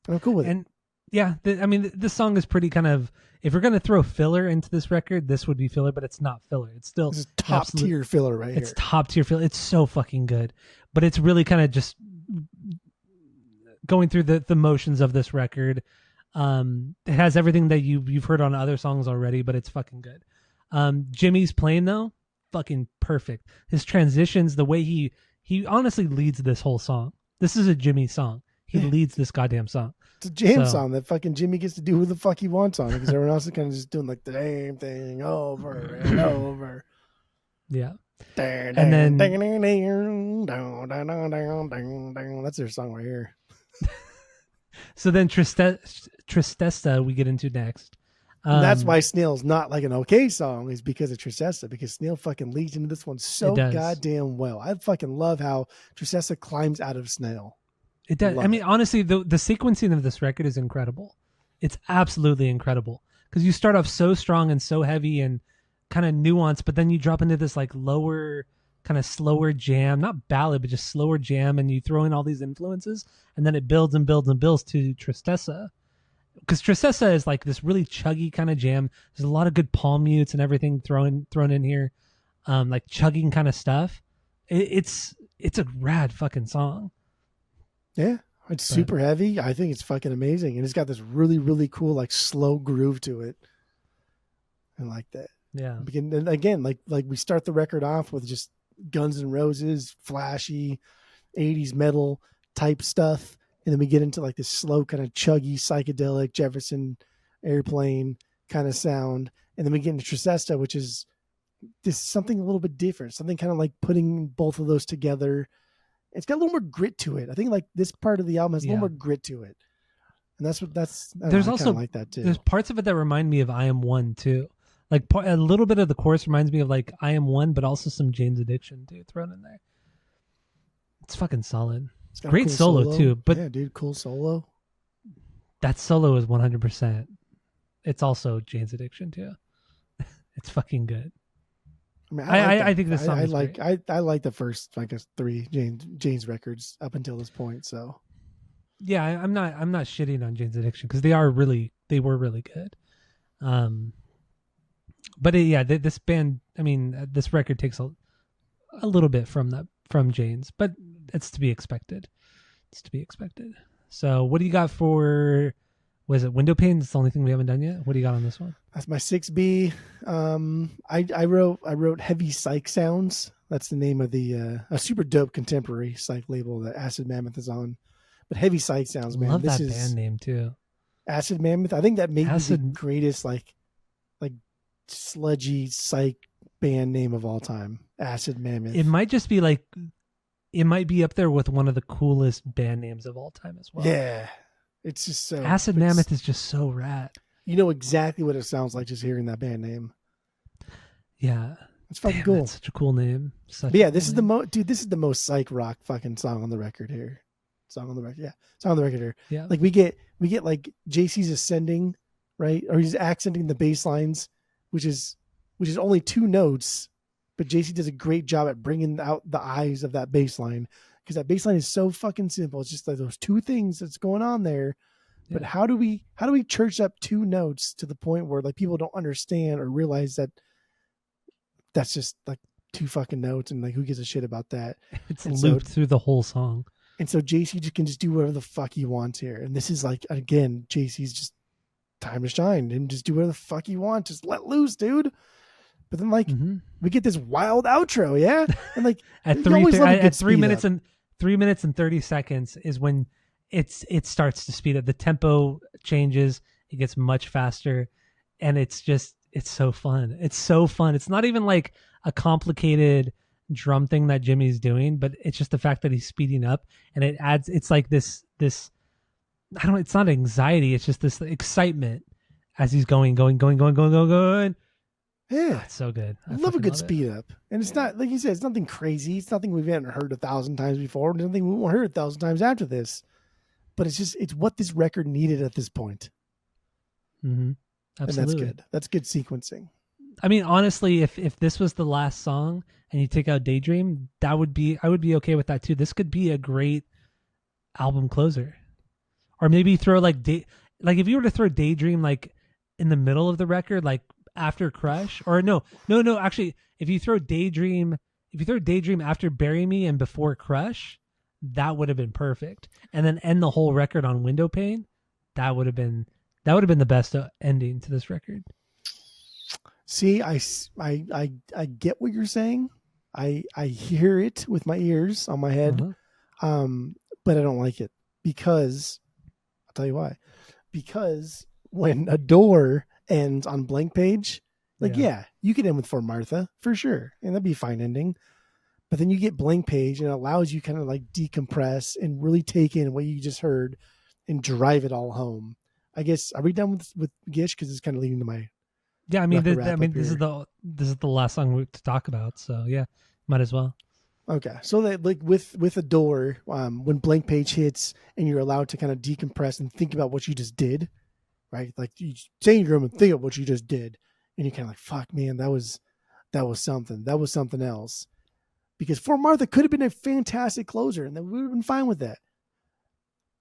And I'm cool with it. Yeah, I mean, this song is pretty kind of, if we're going to throw filler into this record, this would be filler, but it's not filler. It's still this is top tier filler right here. It's top tier filler. It's so fucking good. But it's really kind of just going through the motions of this record. It has everything that you've heard on other songs already, but it's fucking good. Jimmy's playing though, fucking perfect. His transitions, the way he honestly leads this whole song. This is a Jimmy song. He leads this goddamn song. It's a jam song that fucking Jimmy gets to do who the fuck he wants on it, because everyone else is kind of just doing like the same thing over and over. Yeah. And then that's their song right here. So then Tristessa we get into next. And that's why Snail's not like an okay song, is because of Tristessa, because Snail fucking leads into this one so goddamn well. I fucking love how Tristessa climbs out of Snail. It does. I mean, honestly, the sequencing of this record is incredible. It's absolutely incredible, because you start off so strong and so heavy and kind of nuanced, but then you drop into this like lower, kind of slower jam, not ballad, but just slower jam, and you throw in all these influences, and then it builds and builds and builds to Tristessa. Because Tristessa is like this really chuggy kind of jam. There's a lot of good palm mutes and everything thrown in here, like chugging kind of stuff. It's a rad fucking song. Yeah, it's super heavy. I think it's fucking amazing, and it's got this really, really cool like slow groove to it. I like that. Yeah. And again, like we start the record off with just Guns N' Roses, flashy, 80s metal type stuff, and then we get into like this slow kind of chuggy psychedelic Jefferson Airplane kind of sound, and then we get into Tristessa, which is just something a little bit different, something kind of like putting both of those together. It's got a little more grit to it. I think like this part of the album has a little more grit to it, and there's also like that too. There's parts of it that remind me of I Am One too. Like a little bit of the chorus reminds me of like I Am One, but also some Jane's Addiction too thrown in there. It's fucking solid. It's great cool solo too. But yeah, dude, cool solo. That solo is 100%. It's also Jane's Addiction too. It's fucking good. I mean, I think this song is great. I like the first like 3 Jane's records up until this point. So yeah, I'm not shitting on Jane's Addiction, because they were really good. But this band, I mean, this record takes a little bit from Jane's, but it's to be expected. It's to be expected. So what do you got for? Was it Window Pane? That's the only thing we haven't done yet. What do you got on this one? That's my 6B. I wrote Heavy Psych Sounds. That's the name of the a super dope contemporary psych label that Acid Mammoth is on. But Heavy Psych Sounds, man. Love that band name too. Acid Mammoth. I think that may be the greatest like sludgy psych band name of all time, Acid It Mammoth. might just be like, it might be up there with one of the coolest band names of all time as well. Yeah, it's just so. Acid Mammoth is just so rad. You know exactly what it sounds like just hearing that band name. Yeah. It's fucking Damn, cool. that's such a cool name. But yeah, this is the most, dude. This is the most psych rock fucking song on the record here. Song on the record, yeah. Song on the record here. Yeah. Like we get like JC's ascending, right? Or he's accenting the bass lines, which is only 2 notes, but JC does a great job at bringing out the eyes of that bass line, because that bass line is so fucking simple. It's just like those 2 things that's going on there. Yeah. But how do we church up 2 notes to the point where like people don't understand or realize that that's just like 2 fucking notes, and like who gives a shit about that? It's looped through the whole song. And so JC can just do whatever the fuck he wants here. And this is like, again, JC's just time to shine and just do whatever the fuck he wants. Just let loose, dude. But then like we get this wild outro, yeah? And like at 3 minutes and 3 minutes and 30 seconds is when it starts to speed up. The tempo changes, it gets much faster, and it's so fun. It's so fun. It's not even like a complicated drum thing that Jimmy's doing, but it's just the fact that he's speeding up, and it adds, it's like this I don't know, it's not anxiety, it's just this excitement as he's going. Yeah, it's so good. I love a good speed up. And it's not, like you said, it's nothing crazy. It's nothing we haven't heard 1,000 times before. It's nothing we won't hear 1,000 times after this. But it's what this record needed at this point. Mm-hmm. Absolutely. And that's good. That's good sequencing. I mean, honestly, if this was the last song and you take out Daydream, I would be okay with that too. This could be a great album closer. Or maybe throw like if you were to throw Daydream like in the middle of the record, like after Crush, or no, actually, if you throw Daydream after Bury Me and before Crush, that would have been perfect. And then end the whole record on Window Pane. That would have been the best ending to this record. See, I get what you're saying. I hear it with my ears on my head, but I don't like it, because I'll tell you why. Because when a door ends on Blank Page, like yeah, you could end with For Martha for sure, and that'd be a fine ending. But then you get Blank Page, and it allows you kind of like decompress and really take in what you just heard and drive it all home. I guess, are we done with Gish? Because it's kind of leading to my. Yeah, I mean, this is the last song to talk about, so yeah, might as well. Okay, so that like with a door, when Blank Page hits and you're allowed to kind of decompress and think about what you just did, right? Like you stay in your room and think of what you just did, and you're kind of like, "Fuck, man, that was something. That was something else." Because For Martha could have been a fantastic closer, and then we would have been fine with that,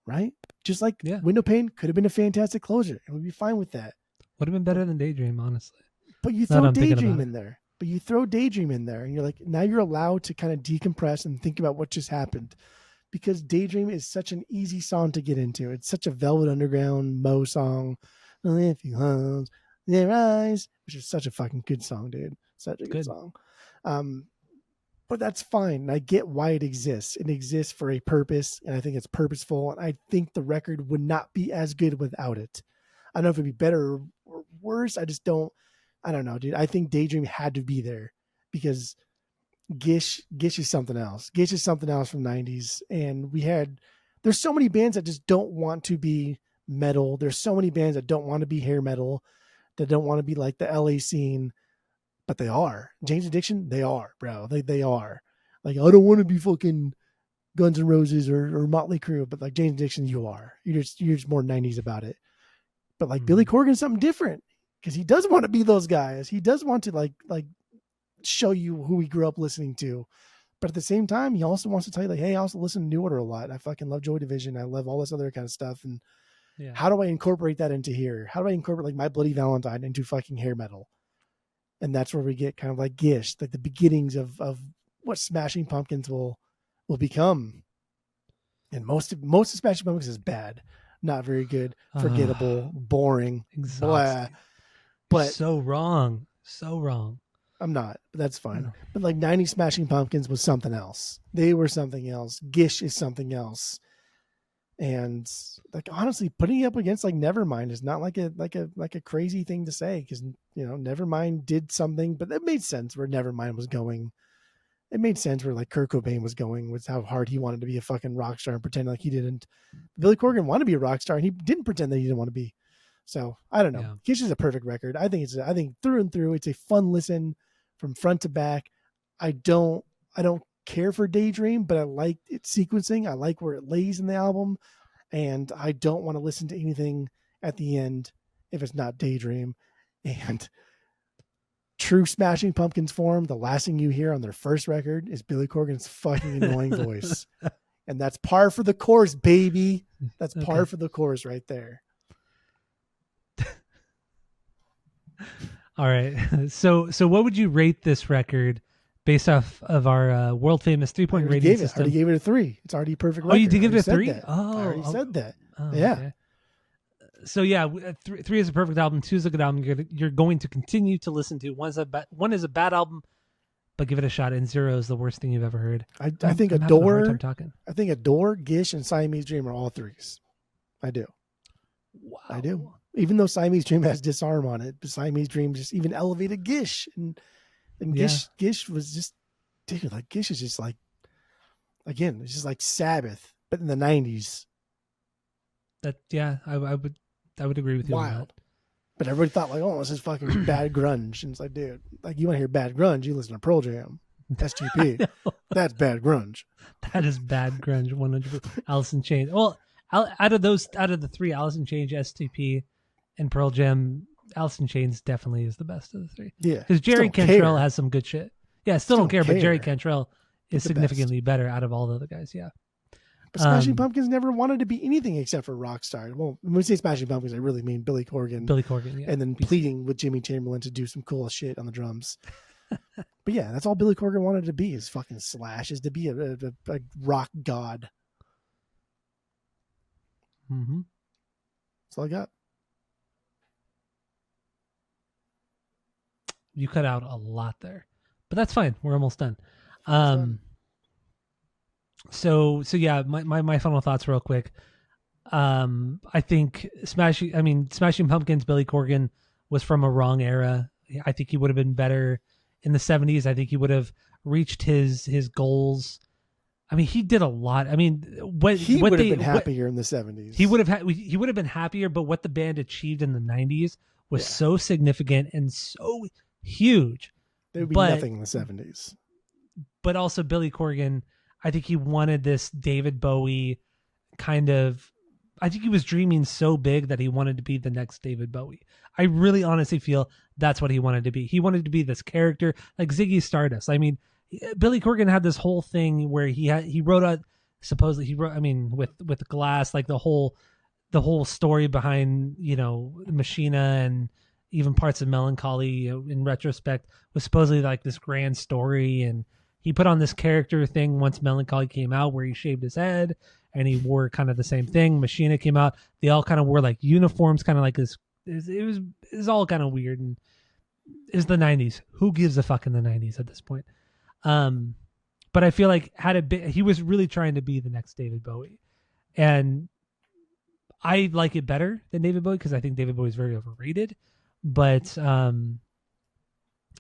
right? Just like Window Pane could have been a fantastic closer, and we'd be fine with that. Would have been better than Daydream, honestly. But you throw Daydream in there. And you're like, now you're allowed to kind of decompress and think about what just happened. Because Daydream is such an easy song to get into. It's such a Velvet Underground Mo song. If you close their eyes, which is such a fucking good song, dude. Such a good song. But that's fine. And I get why it exists. It exists for a purpose, and I think it's purposeful. And I think the record would not be as good without it. I don't know if it'd be better or worse. I don't know, dude. I think Daydream had to be there because Gish is something else. Gish is something else from 90s. And there's so many bands that just don't want to be metal. There's so many bands that don't want to be hair metal, that don't want to be like the LA scene, but they are. Jane's Addiction, they are, bro. They are. Like, I don't want to be fucking Guns N' Roses or Motley Crue, but like Jane's Addiction, you are. You're just more 90s about it. But like Billy Corgan's something different, because he does want to be those guys. He does want to like show you who he grew up listening to. But at the same time, he also wants to tell you like, hey, I also listen to New Order a lot. I fucking love Joy Division. I love all this other kind of stuff. And how do I incorporate that into here? How do I incorporate like My Bloody Valentine into fucking hair metal? And that's where we get kind of like Gish, like the beginnings of what Smashing Pumpkins will become. And most of Smashing Pumpkins is bad. Not very good, forgettable, boring, blah. But so wrong. I'm not, but that's fine. No. But like 90 Smashing Pumpkins was something else. They were something else. Gish is something else. And like honestly, putting it up against like Nevermind is not like a crazy thing to say, because Nevermind did something, but it made sense where Nevermind was going. It made sense where like Kurt Cobain was going, with how hard he wanted to be a fucking rock star and pretend like he didn't. Billy Corgan wanted to be a rock star and he didn't pretend that he didn't want to be. So I don't know. Yeah. Gish is a perfect record. I think through and through, it's a fun listen from front to back. I don't care for Daydream, but I like its sequencing. I like where it lays in the album, and I don't want to listen to anything at the end if it's not Daydream. And true Smashing Pumpkins form, the last thing you hear on their first record is Billy Corgan's fucking annoying voice. And that's par for the course, baby. That's par for the course right there. All right. So what would you rate this record based off of our world famous 3-point rating system? I already gave it a 3. It's already a perfect record. Oh, you did give it a 3? That. Oh, I already said that. Oh, yeah. Okay. So yeah, 3 is a perfect album. 2 is a good album. You're going to continue to listen to. One is a bad album, but give it a shot. And 0 is the worst thing you've ever heard. I think Adore. I think Adore, Gish, and Siamese Dream are all 3s. I do. Wow. I do. Even though Siamese Dream has Disarm on it, but Siamese Dream just even elevated Gish, and Gish was just, dude, like Gish is just like, again, it's just like Sabbath, but in the 90s. I would agree with you on that. But everybody thought like, oh, this is fucking bad grunge. And it's like, dude, like you want to hear bad grunge, you listen to Pearl Jam, STP. That's bad grunge. That is bad grunge, 100%. Alice in Chains. Well, out of the 3, Alice in Chains, STP, and Pearl Jam, Alice in Chains definitely is the best of the 3. Yeah. Because Jerry Cantrell has some good shit. Yeah, still don't care, but Jerry Cantrell is significantly better out of all the other guys. Yeah. But Smashing Pumpkins never wanted to be anything except for rock star. Well, when we say Smashing Pumpkins, I really mean Billy Corgan. Yeah. And then pleading with Jimmy Chamberlain to do some cool shit on the drums. But yeah, that's all Billy Corgan wanted to be, is fucking Slash, is to be a rock god. Mm-hmm. That's all I got. You cut out a lot there, but that's fine. We're almost done. So yeah, my final thoughts real quick. I think Smashing Pumpkins, Billy Corgan was from a wrong era. I think he would have been better in the 70s. I think he would have reached his goals. I mean, he did a lot. I mean, he would have been happier in the 70s. He would have been happier, but what the band achieved in the 90s was so significant and so huge. There would be nothing in the 70s. But also Billy Corgan, I think he wanted this David Bowie kind of, I think he was dreaming so big that he wanted to be the next David Bowie. I really honestly feel that's what he wanted to be. He wanted to be this character like Ziggy Stardust. I mean, Billy Corgan had this whole thing where he wrote out, supposedly he wrote, I mean, with Glass, like the whole story behind, Machina and even parts of Melancholy, in retrospect, was supposedly like this grand story. And he put on this character thing once Melancholy came out where he shaved his head and he wore kind of the same thing. Machina came out. They all kind of wore like uniforms, kind of like this. It was all kind of weird. And it's the 90s. Who gives a fuck in the 90s at this point? But I feel like he was really trying to be the next David Bowie. And I like it better than David Bowie because I think David Bowie is very overrated. But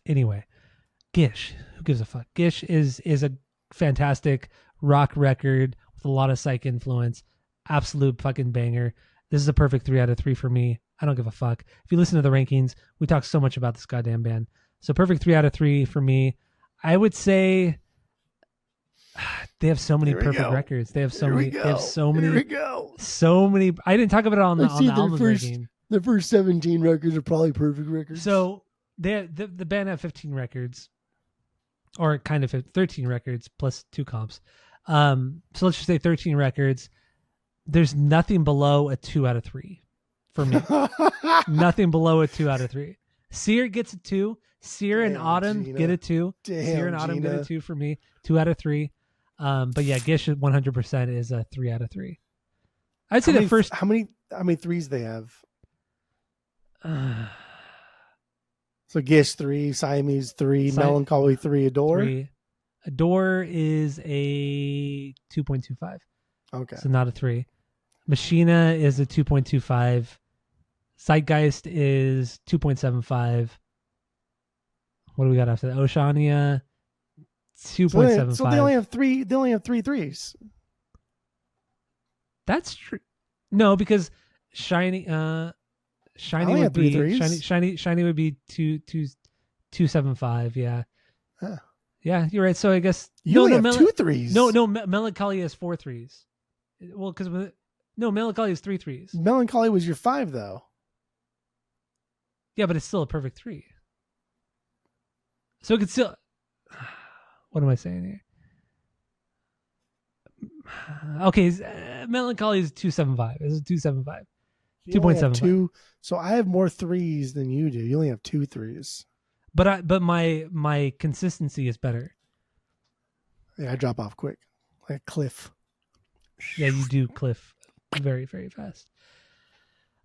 anyway, Gish, who gives a fuck? Gish is a fantastic rock record with a lot of psych influence. Absolute fucking banger. This is a perfect 3 out of 3 for me. I don't give a fuck. If you listen to the rankings, we talk so much about this goddamn band. So perfect 3 out of 3 for me. I would say they have so many perfect records. They have so many. They have so many. Here we go. So many. I didn't talk about it on the album ranking. The first 17 records are probably perfect records. So the band have 15 records, or kind of 13 records plus 2 comps. So let's just say 13 records. There's nothing below a 2 out of 3 for me. Nothing below a 2 out of 3. Sear gets a 2. Sear and Autumn get a 2. Sear and Autumn get a 2 for me. 2 out of 3. But yeah, Gish 100% is a 3 out of 3. I'd say first. How many 3s they have? So Gish 3, Siamese 3, Melancholy 3, Adore. 3. Adore is a 2.25. Okay, so not a 3. Machina is a 2.25. Zeitgeist is 2.75. What do we got after that? Oceania, 2.75. So they only have three. They only have three threes. That's true. No, because Shiny would be Shiny would be 2.75. Yeah. Huh. Yeah, you're right. So I guess you only have 2 threes. No, Melancholy has 4 threes. Well, because Melancholy has 3 threes. Melancholy was your 5 though. Yeah, but it's still a perfect 3. So it could still. What am I saying here? Okay, Melancholy is 2.75. It's 2.75. 2.75. So I have more threes than you do. You only have 2 threes. But my consistency is better. Yeah, I drop off quick, like a cliff. Yeah, you do cliff very, very fast.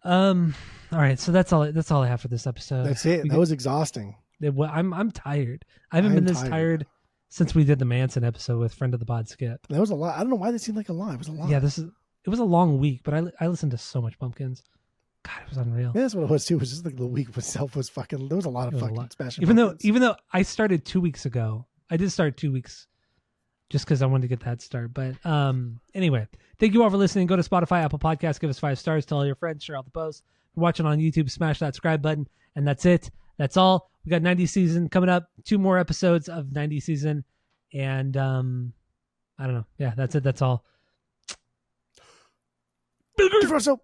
All right, so that's all I have for this episode. That's it. That was exhausting. I'm tired. I haven't been this tired since we did the Manson episode with friend of the pod Skip. That was a lot. I don't know why that seemed like a lot. It was a lot. Yeah, it was a long week, but I listened to so much Pumpkins. God, it was unreal. Yeah, that's what it was too. It was just like the week itself was fucking. There was a lot of fucking Smashing Even Pumpkins. though I started 2 weeks ago, I did start 2 weeks, just because I wanted to get that start. But anyway, thank you all for listening. Go to Spotify, Apple Podcasts, give us 5 stars, tell all your friends, share all the posts. If you're watching on YouTube, smash that subscribe button, and that's it. That's all. We got 90 season coming up. 2 more episodes of 90 season, and I don't know. Yeah, that's it. That's all. Differential.